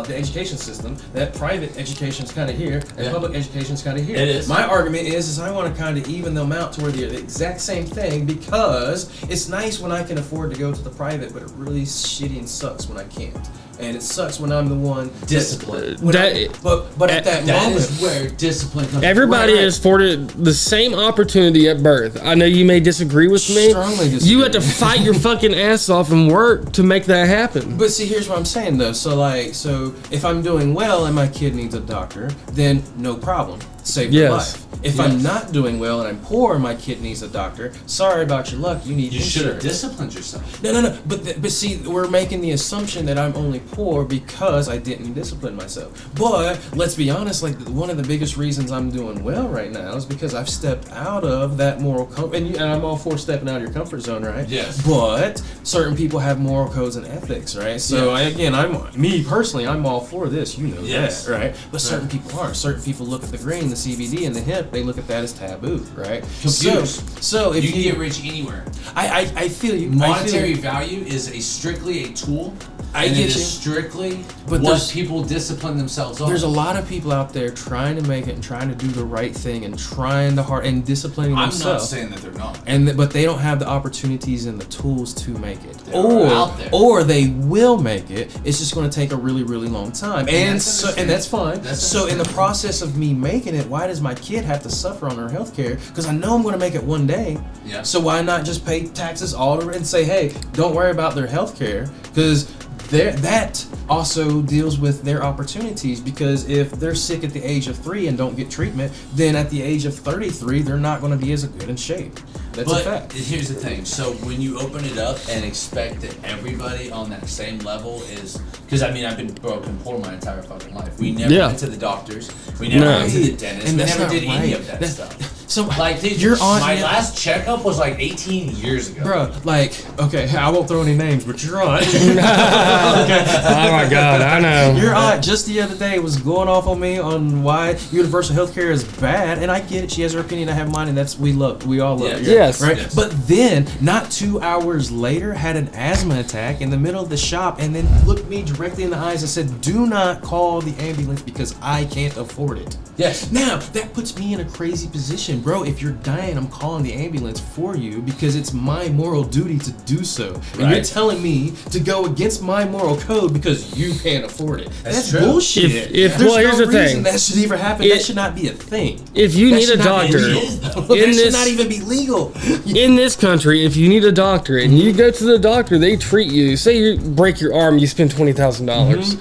the education system. That private education is kind of here and public education is kind of here. It is. My argument is I want to kind of even them out to where they're the exact same thing, because it's nice when I can afford to go to the private, but it really shitty and sucks when I can't. And it sucks when I'm the one discipline. But at that moment, is where discipline comes. Everybody is afforded the same opportunity at birth. I know you may disagree with me. Strongly disagree. You have to fight your fucking ass off and work to make that happen. But see, here's what I'm saying though. So if I'm doing well and my kid needs a doctor, then no problem. Save your life. If I'm not doing well and I'm poor and my kid needs a doctor, sorry about your luck, you need insurance. You should have disciplined yourself. No. But see, we're making the assumption that I'm only poor because I didn't discipline myself. But let's be honest, like one of the biggest reasons I'm doing well right now is because I've stepped out of that moral code. And I'm all for stepping out of your comfort zone, right? Yes. But certain people have moral codes and ethics, right? So I'm all for this. You know that, right? But certain people aren't. Certain people look at the grain, the CBD, and the hemp. They look at that as taboo, right? Computers. So if you can get rich anywhere. I feel you. Monetary value is strictly a tool. I and get it is you. strictly But what people discipline themselves on. There's a lot of people out there trying to make it and trying to do the right thing and trying the hard and disciplining I'm themselves. not saying that they're not. But they don't have the opportunities and the tools to make it. They're out there. Or they will make it. It's just going to take a really, really long time. And that's fine. So in the process of me making it, why does my kid have to suffer on her health care? Because I know I'm going to make it one day. Yeah. So why not just pay taxes all over and say, hey, don't worry about their health care? Because that also deals with their opportunities, because if they're sick at the age of 3 and don't get treatment, then at the age of 33 they're not going to be as good in shape. That's a fact. Here's the thing. So when you open it up and expect that everybody on that same level is, because I mean I've been broken poor my entire fucking life. We never went to the doctors. We never went to the dentist. And we that's never did not any right. of that stuff. So like my last checkup was like 18 years ago. Bro, like, okay, I won't throw any names, but your aunt. Oh my God, I know. Your aunt just the other day was going off on me on why universal healthcare is bad, and I get it. She has her opinion, I have mine, and we all love it. Yes. Right? Yes. But then, not 2 hours later, had an asthma attack in the middle of the shop, and then looked me directly in the eyes and said, "Do not call the ambulance because I can't afford it." Yes. Now, that puts me in a crazy position, bro. If you're dying, I'm calling the ambulance for you because it's my moral duty to do so. And you're telling me to go against my moral code because you can't afford it. That's true. bullshit. If There's well, here's no the reason thing. that should ever happen. That should not be a thing. If you That need a should not be doctor legal. in That should this not even be legal. in this country, if you need a doctor and you go to the doctor, they treat you. Say you break your arm, you spend $20,000.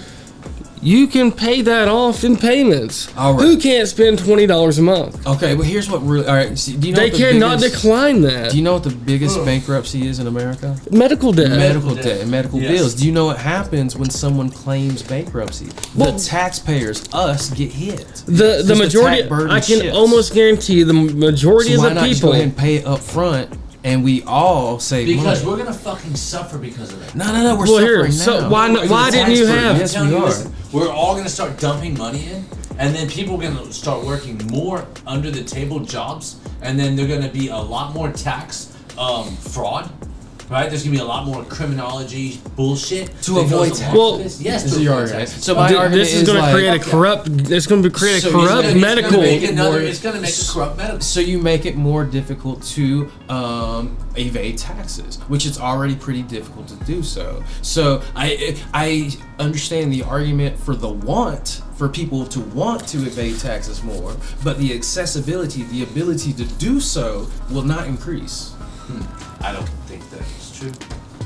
You can pay that off in payments. All right. Who can't spend $20 a month? Okay, but here's what really. All right, see, do you know They what the cannot biggest, decline that. Do you know what the biggest bankruptcy is in America? Medical debt. Medical debt and medical Yes. bills. Do you know what happens when someone claims bankruptcy? Well- The taxpayers, us, get hit. The Because majority, tax burden I can shifts. almost guarantee the majority So of why the not just go people. ahead and pay it up front, and we all save Because money? we're gonna fucking suffer because of it. No, we're Well, suffering here, now. so why Because why of the didn't you tax burden. have? Yes, Telling we you, are. listen, we're all gonna start dumping money in, and then people are gonna start working more under the table jobs, and then they're gonna be a lot more tax fraud. Right? There's gonna be a lot more criminology bullshit To that avoid goes tax. along Well, with this. Yes, This to is your avoid argument. tax. So my argument This is going to like, create a corrupt. It's going to create So a he's corrupt gonna- he's medical. gonna make it more- It's gonna make a corrupt medical. So you make it more difficult to evade taxes, which is already pretty difficult to do so. So I understand the argument for for people to want to evade taxes more, but the accessibility, the ability to do so will not increase. I don't think that is true.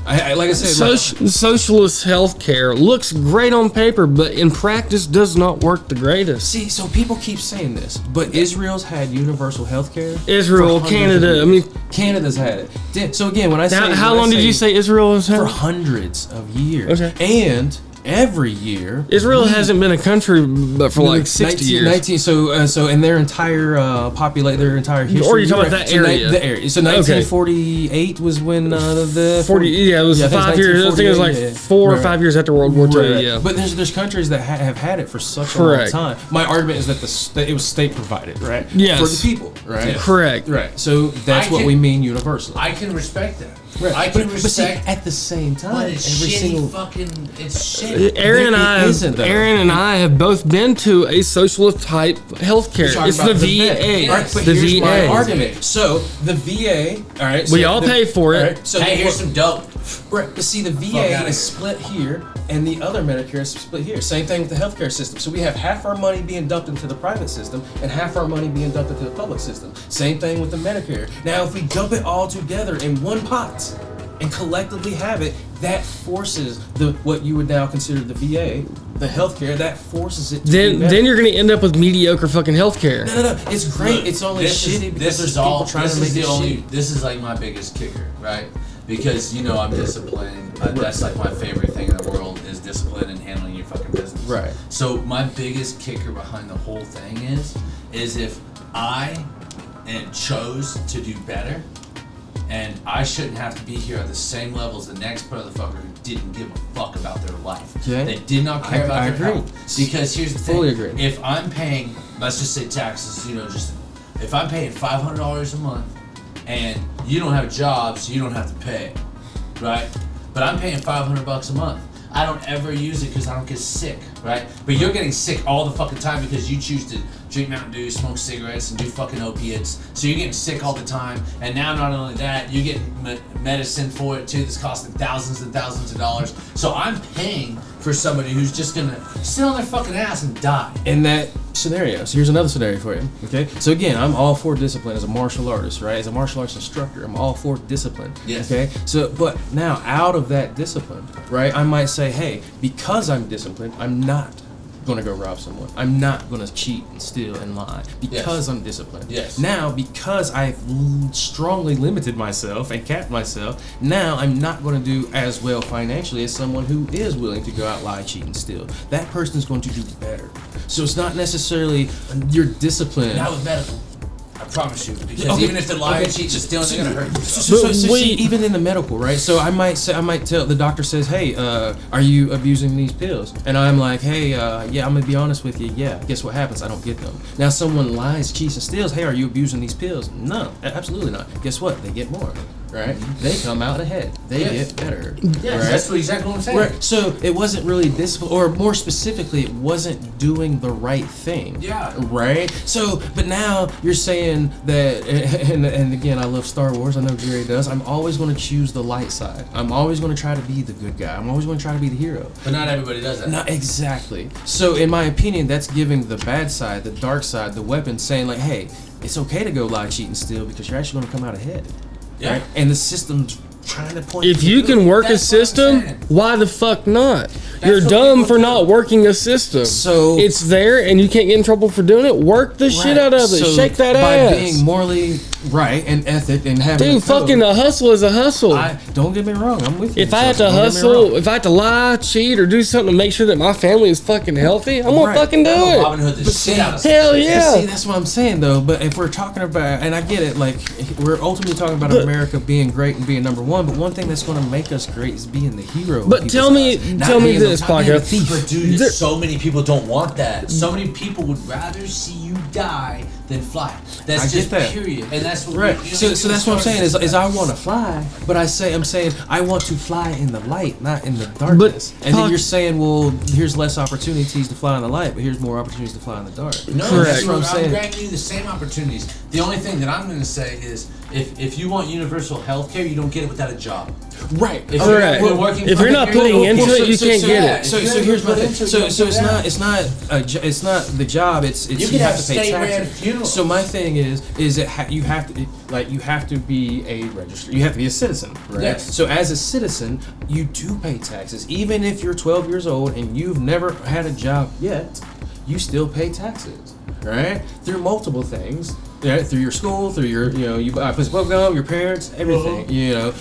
Like I said, Socialist healthcare looks great on paper, but in practice does not work the greatest. see, so people keep saying this, but Israel's had universal health care. Israel, for hundreds of Canada, years. I mean, Canada's had it. So again, when I say how long did you say Israel has for had? hundreds of years. Okay. every year. Israel hasn't been a country but for like 60 years. 19, so in their entire their entire history. Or you're talking about that area. The area. So 1948 was when the 40. Yeah, it was 5 years. I think it was like 4 or 5 years after World War II. Yeah, but there's countries that have had it for such a long time. My argument is that it was state provided, right? Yes. For the people, right? Yes. Correct. Right. So that's what we mean universally. I can respect that. Right. I can but see, respect. at the same time, But it's every shitty single fucking. It's shitty. Aaron It and I have both been to a socialist type healthcare. talking It's about the the vet. VA. Yes. All right, but The here's my VA. argument. So the VA, all right. So We all pay for it. all right, so Hey, here's some dope. Right, but see, the Fuck VA outta is here. split here, and the other Medicare is split here. Same thing with the healthcare system. So we have half our money being dumped into the private system, and half our money being dumped into the public system. Same thing with the Medicare. Now, if we dump it all together in one pot and collectively have it, that forces what you would now consider the VA, the healthcare, that forces it to be better. Then you're gonna end up with mediocre fucking healthcare. No. It's great. Look, It's only this shitty is, because this there's is people all, trying this to make is the it only, shitty. This is like my biggest kicker, right? Because I'm disciplined. That's like my favorite thing in the world is discipline and handling your fucking business. Right. So my biggest kicker behind the whole thing is if I chose to do better, and I shouldn't have to be here at the same level as the next motherfucker who didn't give a fuck about their life. Okay. They did not care about I their agree. health. Because here's the thing. Fully agree. If I'm paying, let's just say taxes, just if I'm paying $500 a month and you don't have a job, so you don't have to pay, right? But I'm paying $500 a month. I don't ever use it because I don't get sick, right? But you're getting sick all the fucking time because you choose to drink Mountain Dew, smoke cigarettes, and do fucking opiates. So you're getting sick all the time. And now not only that, you get medicine for it too that's costing thousands and thousands of dollars. So I'm paying for somebody who's just gonna sit on their fucking ass and die. In that scenario. So here's another scenario for you. Okay. So again, I'm all for discipline as a martial artist, right? As a martial arts instructor, I'm all for discipline. Yes. Okay. So, but now out of that discipline, right? I might say, hey, because I'm disciplined, I'm not gonna go rob someone. I'm not gonna cheat and steal and lie because I'm disciplined. Yes. Now, because I've strongly limited myself and capped myself, now I'm not gonna do as well financially as someone who is willing to go out, lie, cheat, and steal. That person's going to do better. So it's not necessarily your discipline. Not with medical. I promise you. Because Okay, even if they're lying, okay. cheating, and stealing, they're gonna hurt you. So wait. even in the medical, right? So I might tell the doctor says, hey, are you abusing these pills? And I'm like, hey, yeah, I'm gonna be honest with you. Yeah. Guess what happens? I don't get them. Now someone lies, cheats, and steals. Hey, are you abusing these pills? No, absolutely not. Guess what? They get more. Right? They come out ahead. They get better. Yes, right? that's exactly what I'm saying. Right. So it wasn't really discipline, or more specifically, it wasn't doing the right thing. Yeah. Right. So, but now you're saying that, and again, I love Star Wars. I know Jerry does. I'm always going to choose the light side. I'm always going to try to be the good guy. I'm always going to try to be the hero. But not everybody does that. Not exactly. So, in my opinion, that's giving the bad side, the dark side, the weapon, saying like, hey, it's okay to go lie, cheat, and steal because you're actually going to come out ahead. Yeah. Right? And the system's trying to point. If to you the can good. work a That's what I'm system, saying. why the fuck not? You're what dumb people for do. not working a system. So- it's there and you can't get in trouble for doing it. Work the shit out of it. So Shake that by ass. being morally right and ethic and having Dude, a code, fucking a hustle is a hustle. don't get me wrong, I'm with you. If I have to Don't get me hustle, wrong. if I have to lie, cheat, or do something to make sure that my family is fucking healthy, I'm gonna Right. fucking do it. Robin Hood the shit out of Hell But yeah. see, that's what I'm saying though. But if we're talking about, and I get it, like we're ultimately talking about America being great and being number one. But one thing that's going to make us great is being the hero. of But people's tell me- lives. Not tell me being this, not being a Paco. thief. But dude, There- so many people don't want that. So many people would rather see you die than fly. That's I get just that. period. And that's what Right. we, So that's what I'm saying is I want to fly, but I'm saying I want to fly in the light, not in the darkness. And then Pac- you're saying, well, here's less opportunities to fly in the light, but here's more opportunities to fly in the dark. No, Correct. that's what I'm saying. granting you the same opportunities. The only thing that I'm going to say is if you want universal health care, you don't get it without a job. Right. If Correct. you're working If for you're the- not putting into it, you can't get yeah, it. So if you're here's my put thing. into it, So you it's don't not get it's not the job. It's You you, can have have to pay state-ran taxes. funerals. So my thing is you have to be a registered. You have to be a citizen, right? Yes. So as a citizen, you do pay taxes, even if you're 12 years old and you've never had a job yet. You still pay taxes, right? Through multiple things. Yeah, through your school, through your, you buy a piece of bubble gum, your parents, everything. Your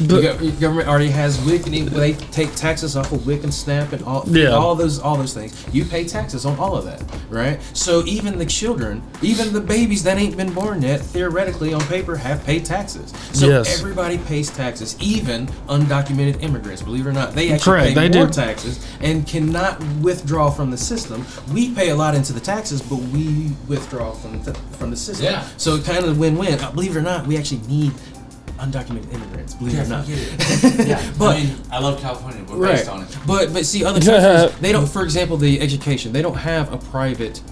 government already has WIC, and they take taxes off of WIC and SNAP and all those things. You pay taxes on all of that, right? So even the children, even the babies that ain't been born yet, theoretically on paper have paid taxes. So everybody pays taxes, even undocumented immigrants. Believe it or not, they actually pay more taxes and cannot withdraw from the system. We pay a lot into the taxes, but we withdraw from the system. Yeah. So it kind of win-win. Believe it or not, we actually need undocumented immigrants. Believe it or not. Yeah. But I mean, I love California. We're based on it. But see, other countries, they don't. For example, the education, they don't have a private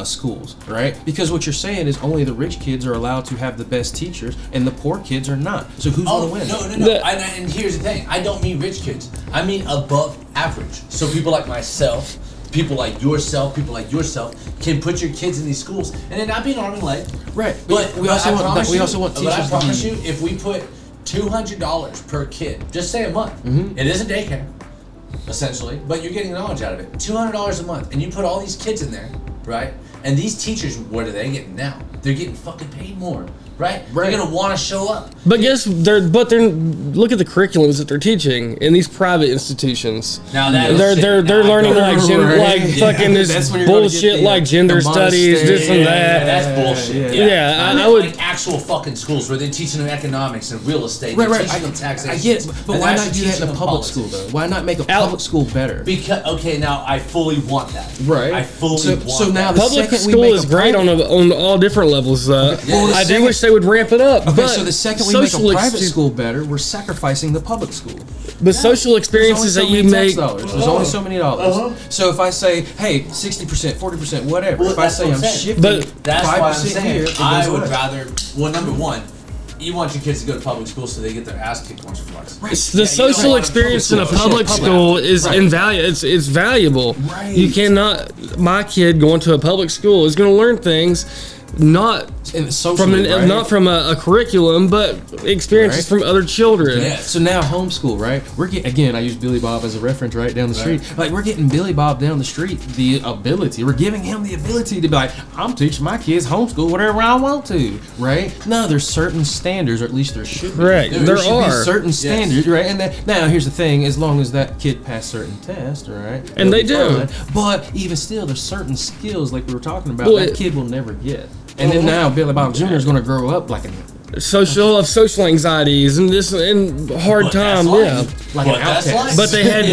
schools, right? Because what you're saying is only the rich kids are allowed to have the best teachers, and the poor kids are not. So who's going to win? No. And here's the thing. I don't mean rich kids. I mean above average. So people like myself. People like yourself can put your kids in these schools and then not be an arm and leg. Right. But we also want teachers. But I promise you, if we put $200 per kid, just say a month, it is a daycare, essentially, but you're getting knowledge out of it. $200 a month, and you put all these kids in there, right? And these teachers, what are they getting now? They're getting fucking paid more. Right? They're gonna want to show up. But they're look at the curriculums that they're teaching in these private institutions. Now they're learning fucking this bullshit like gender studies, this and that. That's bullshit. I would like actual fucking schools where they're teaching them economics and real estate. Right. Teaching them taxation. I get it, but why not do that in a public school though? Why not make a public school better? Because now I fully want that. Right. I fully want. So now that. the public second school is great on all different levels. I do wish they would ramp it up. Okay, but so the second we make a private school better, we're sacrificing the public school. But social experiences that you make, there's only so many dollars. So if I say, hey, 60%, 40%, whatever. Well, if I say I'm shifting, that's why I'm saying here, I would rather. Well, number one, you want your kids to go to public school so they get their ass kicked once or twice. Right. The social experience in a public school is invaluable. It's valuable. Right. You cannot. My kid going to a public school is going to learn things. Not from a curriculum, but experiences from other children. Yeah. So now homeschool, right? We're again. I use Billy Bob as a reference, right down the street. Like we're getting Billy Bob down the street the ability. We're giving him the ability to be like, I'm teaching my kids homeschool whatever I want to, right? No, there's certain standards, or at least there should be. Correct. There should are be certain standards, right? And now here's the thing: as long as that kid passed certain tests, right? And they do. But even still, there's certain skills like we were talking about that kid will never get. And then now Billy Bob Jr. is going to grow up like social anxieties and this and hard time, like an outcast. But they had,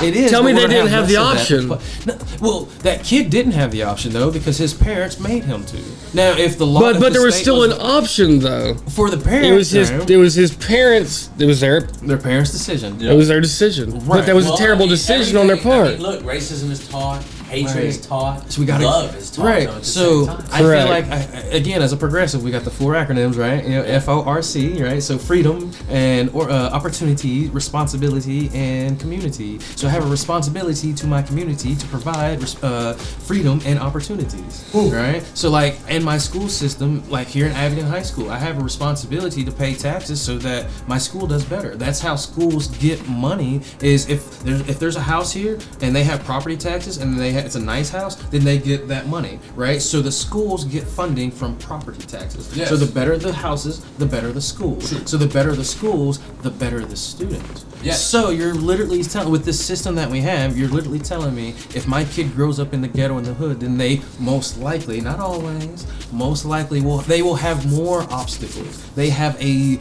it is. Tell me they didn't have the option. That kid didn't have the option though because his parents made him to. Now, if the law, but there was still an option though for the parents. It was his parents. It was their parents' decision. It was their decision. Right. But that was a terrible decision on their part. Look, racism is taught. Hatred is taught. So we got love is taught. Right. So I feel like again, as a progressive, we got the 4 acronyms, right? FORC, right? So freedom and opportunity, responsibility, and community. So I have a responsibility to my community to provide freedom and opportunities, right? So like in my school system, like here in Abingdon High School, I have a responsibility to pay taxes so that my school does better. That's how schools get money. Is if there's a house here and they have property taxes and it's a nice house, then they get that money, right? So the schools get funding from property taxes. Yes. So the better the houses, the better the schools. True. So the better the schools, the better the students. Yes. So you're literally telling, with this system that we have, you're literally telling me if my kid grows up in the ghetto in the hood, then they most likely, not always, most likely will have more obstacles. They have a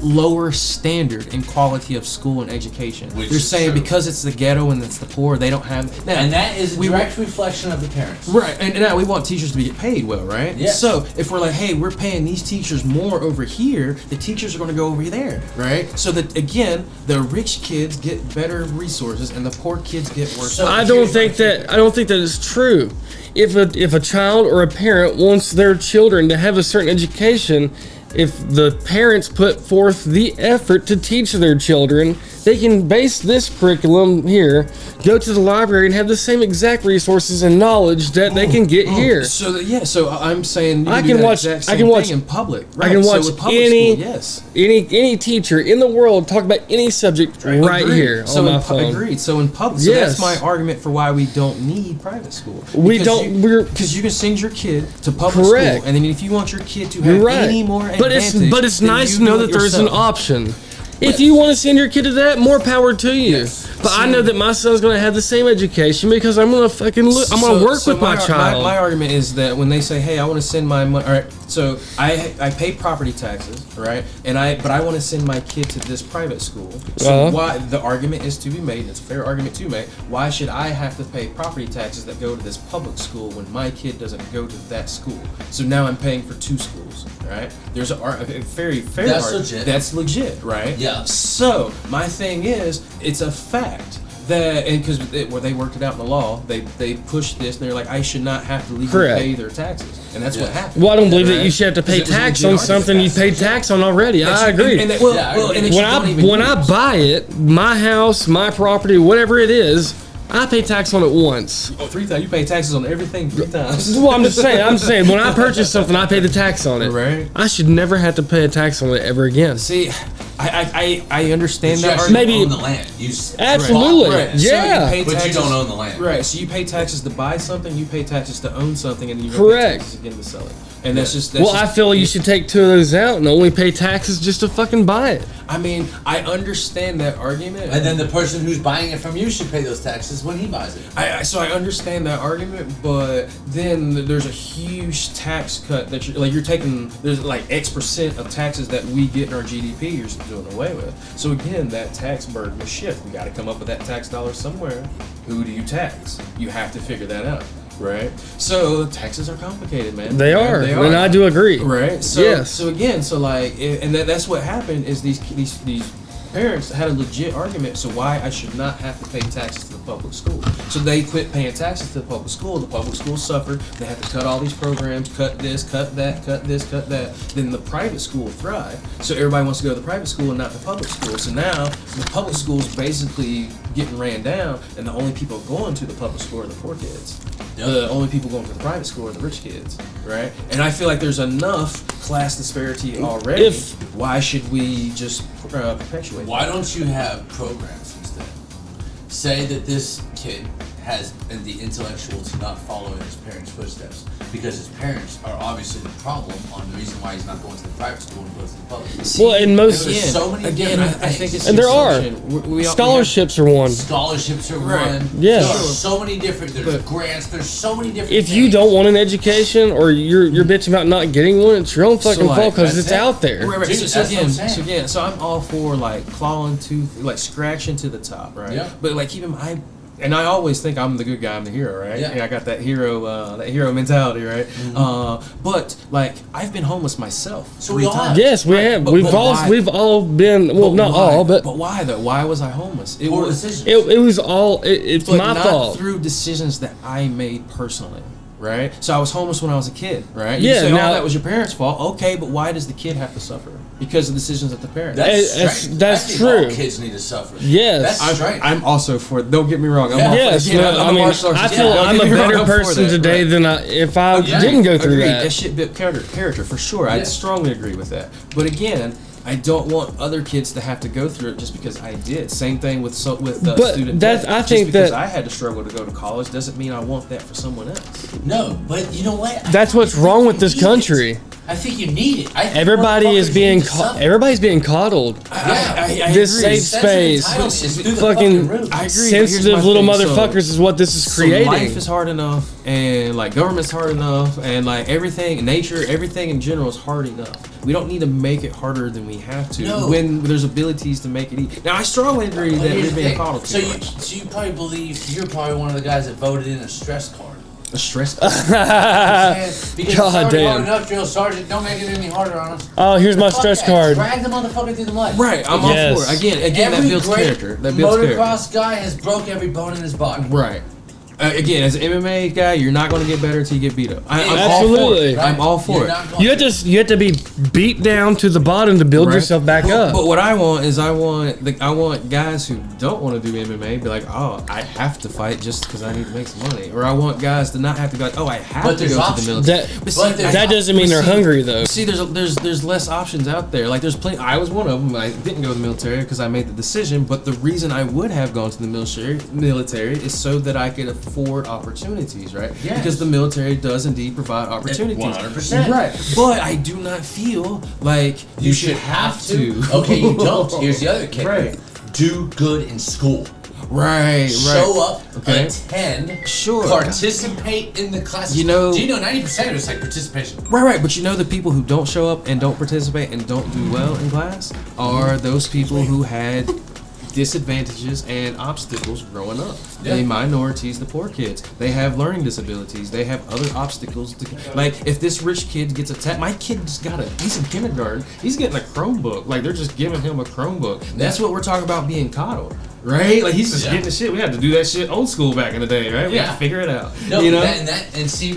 lower standard in quality of school and education. They're saying because it's the ghetto and it's the poor, they don't have. Now, and that is a direct reflection of the parents. Right, and now we want teachers to be paid well, right? Yeah. So if we're like, hey, we're paying these teachers more over here, the teachers are going to go over there, right? So that again, the rich kids get better resources and the poor kids get worse. So I don't think that is true. If a child or a parent wants their children to have a certain education, if the parents put forth the effort to teach their children, they can base this curriculum here, go to the library, and have the same exact resources and knowledge that they can get here. So so I'm saying I can watch in public. Right? I can watch so with public any school, yes. any teacher in the world talk about any subject right Agreed. here So on my phone. Agreed. So in public, so that's my argument for why we don't need private school. Because you can send your kid to public school, and then if you want your kid to have any more advantage, but it's nice to know that there's an option. If you want to send your kid to that, more power to you. Yes. But I know that my son's going to have the same education because I'm going to fucking I'm going to work with my child. My argument is that when they say, "Hey, I want to send my money," all right. So I pay property taxes, right? But I want to send my kid to this private school. So why the argument is to be made? It's a fair argument to make. Why should I have to pay property taxes that go to this public school when my kid doesn't go to that school? So now I'm paying for two schools, right? There's a very fair argument. Legit. That's legit, right? Yeah. So my thing is, it's a fact that, and because they worked it out in the law, they pushed this, and they're like, I should not have to legally pay their taxes, and that's what happened. Well, I don't believe that you should have to pay tax on something you paid tax on already. I agree. When I buy it, my house, my property, whatever it is, I pay tax on it once. Oh, 3 times. You pay taxes on everything 3 times. Well, I'm just saying, when I purchase something, I pay the tax on it. Right. I should never have to pay a tax on it ever again. See, I understand that. But you maybe own the land. Absolutely. Right. Yeah. So but you don't own the land. Right. So you pay taxes to buy something, you pay taxes to own something, and then you pay taxes again to sell it. And that's just. I feel you should take 2 of those out and only pay taxes just to fucking buy it. I mean, I understand that argument. And then the person who's buying it from you should pay those taxes when he buys it. So I understand that argument, but then there's a huge tax cut that you're taking. There's like X% of taxes that we get in our GDP. You're doing away with. So again, that tax burden will shift. We got to come up with that tax dollar somewhere. Who do you tax? You have to figure that out. Right, so taxes are complicated, man. They are, and I do agree. Right, so yes. So again, so like, and that's what happened is these parents had a legit argument. So why I should not have to pay taxes to the public school? So they quit paying taxes to the public school. The public school suffered. They had to cut all these programs, cut this, cut that, cut this, cut that. Then the private school thrived. So everybody wants to go to the private school and not the public school. So now the public school is basically getting ran down, and the only people going to the public school are the poor kids. Yep. The only people going to the private school are the rich kids, right? And I feel like there's enough class disparity already. Why should we just perpetuate? Why don't you have programs instead? Say that this kid has the intellectual to not follow in his parents' footsteps because his parents are obviously the problem on the reason why he's not going to the private school and goes to the public. Well, in most so many I think it's and there are scholarships are one. Scholarships are one. Yeah, there's so many different. There's grants. There's so many different. If you don't want an education or you're bitching about not getting one, it's your own fucking fault because it's out there. Right. Dude, so I'm all for like clawing tooth, like scratching to the top, right? Yeah. But like keep in mind. And I always think I'm the good guy, I'm the hero, right? Yeah. I got that hero mentality, right? Mm-hmm. But like I've been homeless myself. So we all have. Yes, we have. We've all been. Well, not all, but why though? Why was I homeless? It was it's my fault through decisions that I made personally. Right, so I was homeless when I was a kid, right? Yeah, you say, that was your parents' fault. Okay, but why does the kid have to suffer? Because of decisions of the parents. That's true. All kids need to suffer. Yes, I'm also for it. Don't get me wrong. I'm I feel I'm a better person today than if I didn't go through that. That shit built character for sure. I strongly agree with that. But again, I don't want other kids to have to go through it just because I did. Same thing with student debt. I think because I had to struggle to go to college doesn't mean I want that for someone else. No, but you know what? That's what's wrong with this country. I think you need it. Everybody's being coddled. I this agree. safe space, fucking I agree, sensitive little motherfuckers is what this is creating. So life is hard enough, and like government's hard enough, and like everything, nature, everything in general is hard enough. We don't need to make it harder than we have to when there's abilities to make it easy. Now I strongly agree that we're being coddled too much. So you probably believe you're probably one of the guys that voted in a stress card. A stress card? Because it's already hard damn. enough, drill sergeant. Don't make it any harder on us. Oh, here's my stress card. Drag the motherfucker through the mud. Right, I'm all for it. Again, that builds character. That builds motocross guy has broke every bone in his body. Right. Again, as an MMA guy, you're not going to get better until you get beat up. I'm Absolutely. I'm all for it. You have to be beat down to the bottom to build yourself back up. But what I want is I want guys who don't want to do MMA be like, oh, I have to fight just because I need to make some money, or I want guys to not have to be like, oh, I have to go to the military. That doesn't mean they're hungry though. See, there's less options out there. Like there's plenty. I was one of them. I didn't go to the military because I made the decision. But the reason I would have gone to the military is so that I could afford opportunities, right? Yes. Because the military does indeed provide opportunities. 100%. Right. But I do not feel like You should have to. Okay, you don't. Here's the other kicker. Right. Do good in school. Right. Show up, Okay. attend, Sure. participate in the classes. You know- do you know 90% of it's like participation? Right. But you know the people who don't show up and don't participate and don't do well in class are those people who had disadvantages and obstacles growing up. Yeah. The minorities, the poor kids, they have learning disabilities. They have other obstacles. Like if this rich kid gets attacked, my kid just he's in kindergarten. He's getting a Chromebook. Like they're just giving him a Chromebook. That's what we're talking about being coddled. Right? Like he's just getting the shit. We had to do that shit old school back in the day, right? We had to figure it out. No, you know?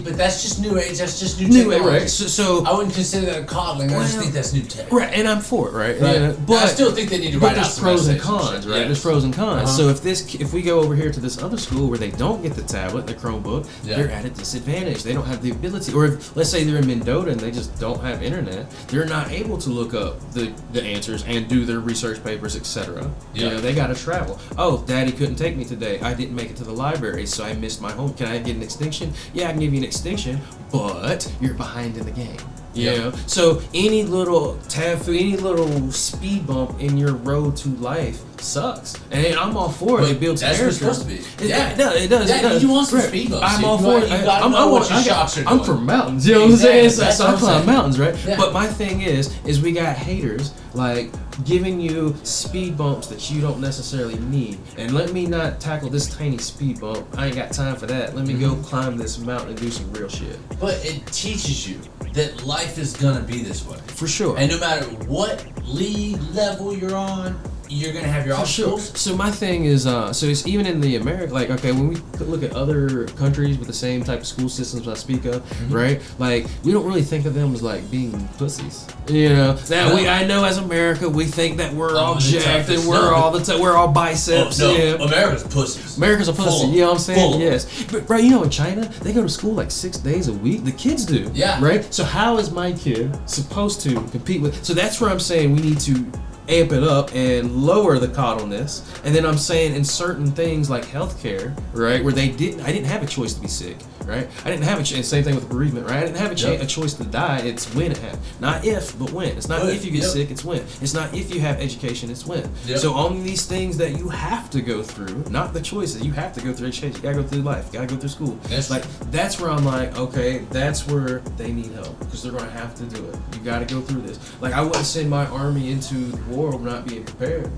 but that's just new age. That's just new New, technology. right? So I wouldn't consider that coddling. I just think that's new tech. right, and I'm for it, right? Right. Yeah, but I still think they need to but write out there's some pros and essays and cons, shit. right? Yeah. There's pros and cons. Uh-huh. So if we go over here to this other school where they don't get the tablet, the Chromebook, Yeah. they're at a disadvantage. They don't have the ability. Or if let's say they're in Mendota and they just don't have internet, they're not able to look up the answers and do their research papers, etc. You Yeah. know, they got to travel. Oh, Daddy couldn't take me today. I didn't make it to the library, so I missed my home. Can I get an extinction? Yeah, I can give you an extinction, but you're behind in the game. You Yep. know? So any little any little speed bump in your road to life sucks. And I'm all for it. But It builds that's what it's character. supposed to be. It does. It does. You want some Right. speed bumps. I'm You all gotta- for it. you gotta know what your shocks are I'm doing. from mountains. You know what I'm saying? Exactly. That's So what I I'm climb saying. mountains, right? Yeah. But my thing is we got haters like giving you speed bumps that you don't necessarily need. And let me not tackle this tiny speed bump. I ain't got time for that. Let me go climb this mountain and do some real shit. But it teaches you that life is gonna be this way. For sure. And no matter what league level you're on, you're gonna have your For sure. obstacles. So my thing is, so it's even in the America, like, okay, when we look at other countries with the same type of school systems I speak of, right? Like, we don't really think of them as like being pussies, you know? Now I know as America, we think that we're all the jacked and toughest. we're all biceps. No, yeah. America's pussies. America's a pussy, Full. you know what I'm saying? Full. Yes. But, right, you know, in China, they go to school like 6 days a week. The kids do. Yeah. Right? So how is my kid supposed to compete with? So that's where I'm saying we need to amp it up and lower the coddleness. And then I'm saying in certain things like healthcare, right, where I didn't have a choice to be sick, right? I didn't have a choice. Same thing with bereavement, right? I didn't have a choice to die. It's when it happened. Not if, but when. It's not When. if you get Yep. sick, it's when. It's not if you have education, it's when. Yep. So on these things that you have to go through, not the choices, you have to go through education. You gotta go through life. You gotta go through school. Yes. Like that's where I'm like, okay, that's where they need help because they're gonna have to do it. You gotta go through this. Like I wouldn't send my army into the war not being prepared.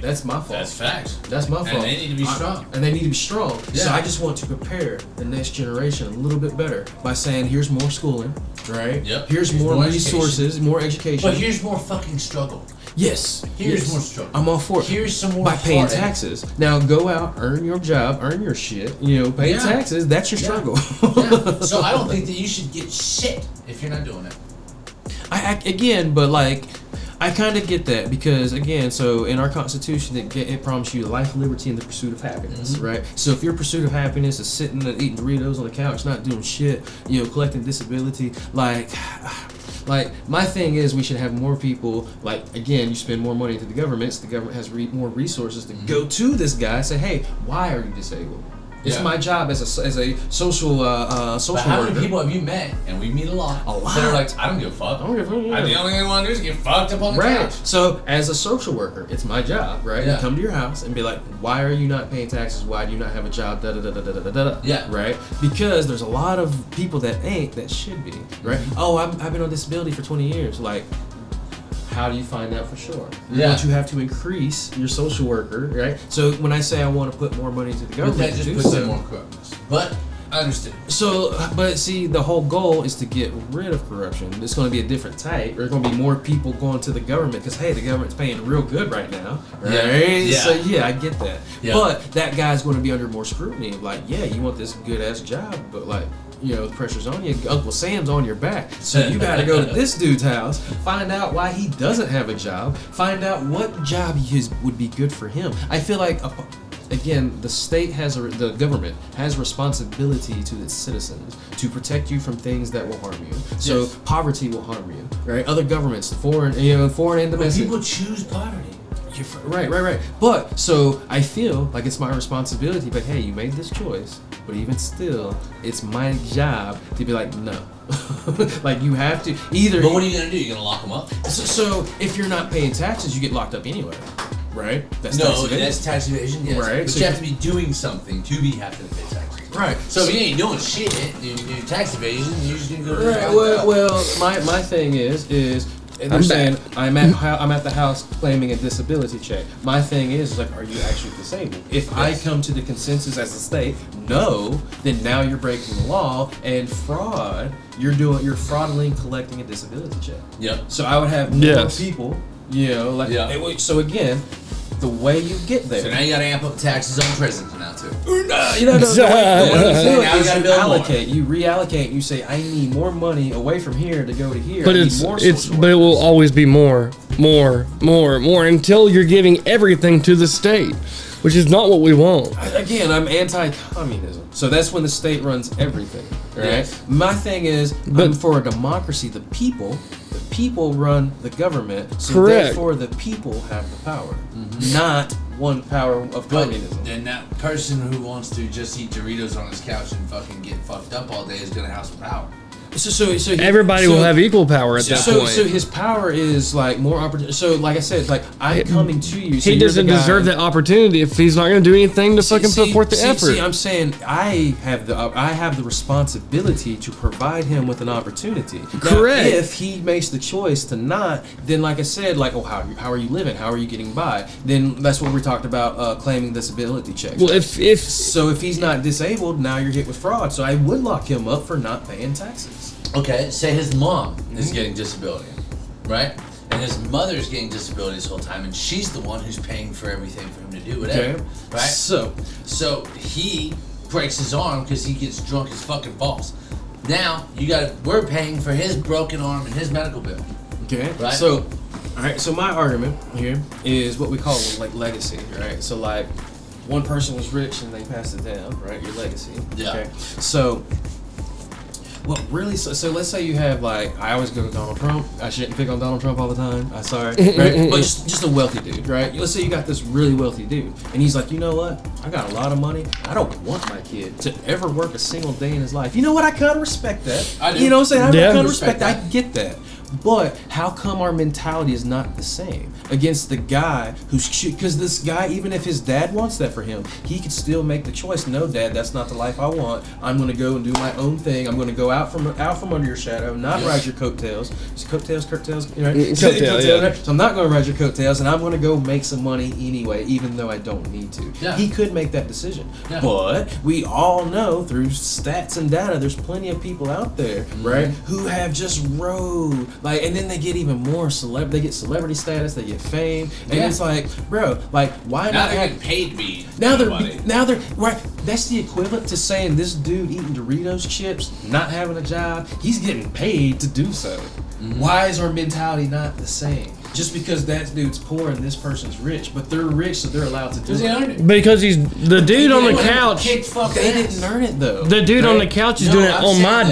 That's my fault. That's facts. That's my fault. And they need to be strong. And they need to be strong. So Yeah. I just want to prepare the next generation a little bit better by saying, here's more schooling, right? Yep. Here's more education. resources, more education. But here's more fucking struggle. Yes. Here's yes. more struggle. I'm all for it. Here's some more by paying heartache. taxes. Now go out, earn your job, earn your shit. You know, pay Yeah. taxes. That's your Yeah. struggle. Yeah. So I don't think that you should get shit if you're not doing it. Again, but like, I kind of get that because again, so in our Constitution, it promises you life, liberty, and the pursuit of happiness, right? So if your pursuit of happiness is sitting and eating Doritos on the couch, not doing shit, you know, collecting disability, like my thing is we should have more people. Like again, you spend more money to the government, so the government has more resources to go to this guy and say, hey, why are you disabled? It's Yeah. my job as a social social But how worker. many people have you met, and we meet a lot, A lot. that are like, I don't give a fuck. I don't give a fuck, yeah. The only thing I want to do is get fucked up on the Right. couch. So as a social worker, it's my job, right? Yeah. To come to your house and be like, why are you not paying taxes? Why do you not have a job? Da da da da da da da da. Yeah. Right. Because there's a lot of people that ain't that should be. Right. Oh, I've been on disability for 20 years. Like, how do you find out for sure? Yeah. But you have to increase your social worker, right? So when I say I want to put more money to the But government, that to just do puts so, in more corruptness. But I understand. So, but see, the whole goal is to get rid of corruption. It's going to be a different type. There's going to be more people going to the government because, hey, the government's paying real good right now. Right? Yeah. So, yeah, I get that. Yeah. But that guy's going to be under more scrutiny. Like, yeah, you want this good-ass job, but, like, you know, the pressure's on you. Uncle Sam's on your back. So you got to go to this dude's house, find out why he doesn't have a job, find out what job would be good for him. I feel like... Again, the state the government has responsibility to its citizens to protect you from things that will harm you. So Yes. poverty will harm you, right? Other governments, foreign and But domestic. people choose poverty. Right. But so I feel like it's my responsibility. But hey, you made this choice. But even still, it's my job to be like, no. Like you have to either. But what are you gonna do? You gonna lock them up? So if you're not paying taxes, you get locked up anyway. Right? That's That's tax evasion, yes. Right. But So you have to be doing something to be having to pay taxes. Right. So if you ain't doing shit, you do tax evasion, you're just gonna go to Right. Well, my thing is they're I'm saying I'm at the house claiming a disability check. My thing is like, are you actually disabled? If I come to the consensus as a state, no, then now you're breaking the law and fraud. You're fraudulently collecting a disability check. Yep. So I would have more Yes. people, you know, like. Yeah. So again, the way you get there. So now you gotta amp up taxes on presidents now too. You know, the way you do Now it you is gotta you build more. allocate, you reallocate, you say, I need more money away from here to go to here. But I need it's more it's social but it will workers. always be more until you're giving everything to the state, which is not what we want. Again, I'm anti-communism, so that's when the state runs everything. Right? Yes. My thing is, But- I'm for a democracy. The people run the government, so Correct. therefore the people have the power, not one power of But communism. then that person who wants to just eat Doritos on his couch and fucking get fucked up all day is gonna have some power. Everybody will have equal power at that So point. his power is like more opportunity. So like I said, like I'm coming to you. So He you're doesn't the guy- deserve that opportunity if he's not going to do anything to fucking put forth the effort. See, I'm saying I have the responsibility to provide him with an opportunity. Now, Correct. if he makes the choice to not, then like I said, like how are you living? How are you getting by? Then that's what we talked about claiming disability checks. Well, right? if if he's not disabled, now you're hit with fraud. So I would lock him up for not paying taxes. Okay, say his mom is getting disability, right? And his mother's getting disability this whole time, and she's the one who's paying for everything for him to do whatever, Okay. right? So he breaks his arm because he gets drunk as fucking balls. Now we're paying for his broken arm and his medical bill. okay. Right. So all right. So my argument here is what we call like legacy, right? So like one person was rich and they passed it down, right? Your legacy. Yeah. Okay. So. Well, really, so let's say you have like, I always go to Donald Trump. I shouldn't pick on Donald Trump all the time. I'm sorry, right? But just a wealthy dude, right? Let's say you got this really wealthy dude, and he's like, you know what? I got a lot of money. I don't want my kid to ever work a single day in his life. You know what? I kind of respect that. I do. You know what I'm saying? I Yeah. kind of respect Respect that. that. I get that. But how come our mentality is not the same against the guy who's, because this guy, even if his dad wants that for him, he could still make the choice. No, Dad, that's not the life I want. I'm going to go and do my own thing. I'm going to go out from under your shadow, not ride your coattails. Is it coattails, you know, right? Coattail, yeah. Right? So I'm not going to ride your coattails, and I'm going to go make some money anyway, even though I don't need to. Yeah. He could make that decision. Yeah. But we all know through stats and data, there's plenty of people out there, right, who have just rode, like, and then they get even more they get celebrity status, they get fame, and Yeah. it's like, bro, like, why Now not they're have, getting paid to be now nobody. they're right. That's the equivalent to saying this dude eating Doritos chips, not having a job, he's getting paid to do so. Why is our mentality not the same? Just because that dude's poor and this person's rich, but they're rich, so they're allowed to do Does he it. earn it? because he's the dude on the They couch. kick fucking They ass. didn't earn it though. The dude on the Right? couch is No, doing it I'm on saying my that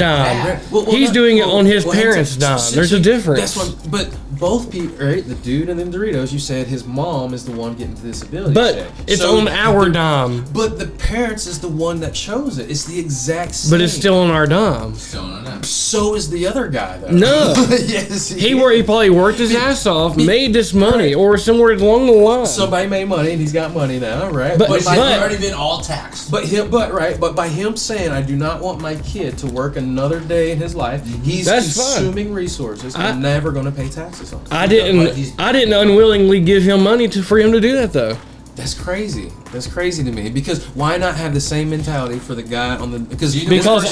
dime. bad. He's doing it on his parents' hang dime. on. There's a difference. That's what. But both people, right? The dude and then Doritos. You said his mom is the one getting the disability But check. it's So on our the- dime. But the parents is the one that chose it. It's the exact same. But it's still on our dime. Still on that. So is the other guy though. No. Yes. He probably worked his ass off, made this money, or somewhere along the line. Somebody made money and he's got money now, right? But- Which by, has already been all taxed. but by him saying I do not want my kid to work another day in his life, he's That's fine. consuming resources and never going to pay taxes on it. I didn't unwillingly give him money for him to do that though. That's crazy. That's crazy to me. Because why not have the same mentality for the guy on the? Because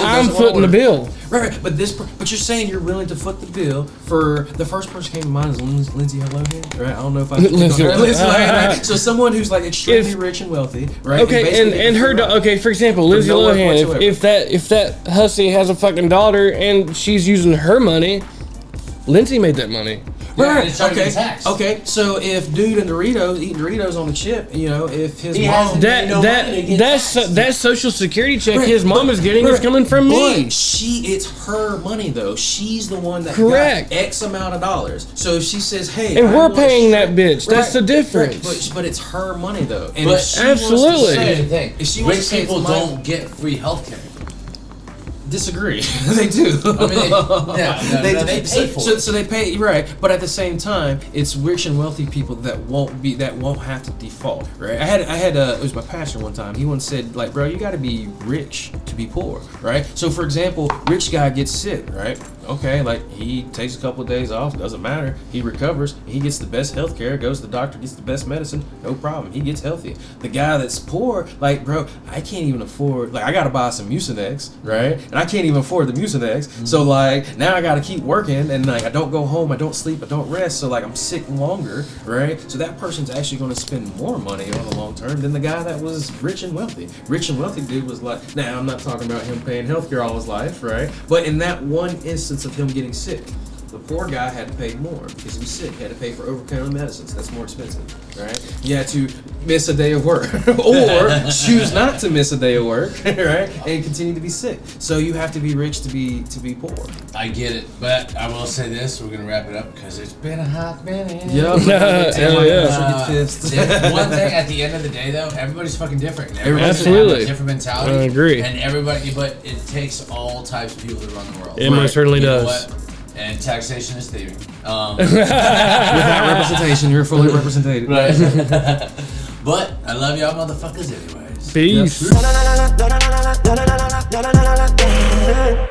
I'm footing the bill. Right. But but you're saying you're willing to foot the bill for the first person came to mind is Lindsay Lohan, right? I don't know if I. Lindsay Lohan. Right? So someone who's like extremely rich and wealthy, right? Okay, and her okay, for example, Lindsay Lohan. If that hussy has a fucking daughter and she's using her money, Lindsay made that money. Right. Okay. So if dude and Doritos eating Doritos on the chip, you know, if his mom that social security check his mom is getting is coming from me. It's her money though. She's the one that got X amount of dollars. So if she says, "Hey," and we're paying that bitch. That's the difference. Right. But it's her money though. And absolutely. If she rich people don't get free healthcare. Disagree. They do. I mean, they pay for it. So they pay, right? But at the same time, it's rich and wealthy people that won't have to default, right? I had it was my pastor one time. He once said, like, bro, you got to be rich to be poor, right? So for example, rich guy gets sick, right? Okay, like he takes a couple of days off, doesn't matter. He recovers, he gets the best health care, goes to the doctor, gets the best medicine, no problem. He gets healthy. The guy that's poor, like, bro, I can't even afford, like, I gotta buy some Mucinex, right? And I can't even afford the Mucinex. Mm-hmm. So like now I gotta keep working and like I don't go home, I don't sleep, I don't rest, so like I'm sick longer, right? So that person's actually gonna spend more money on the long term than the guy that was rich and wealthy. Rich and wealthy dude was like, now I'm not talking about him paying healthcare all his life, right? But in that one instance of him getting sick, the poor guy had to pay more because he was sick. He had to pay for over-the-counter medicines. That's more expensive, right? You had to miss a day of work or choose not to miss a day of work, right? And continue to be sick. So you have to be rich to be poor. I get it, but I will say this: we're gonna wrap it up because it's been a hot minute. Yep. Hell yeah. One thing at the end of the day, though, everybody's fucking different. Absolutely. Has a different mentality. I agree. And everybody, but it takes all types of people to run the world. It most certainly does. And taxation is thieving. Without representation, you're fully represented. Right. But I love y'all motherfuckers anyways. Peace. Yep.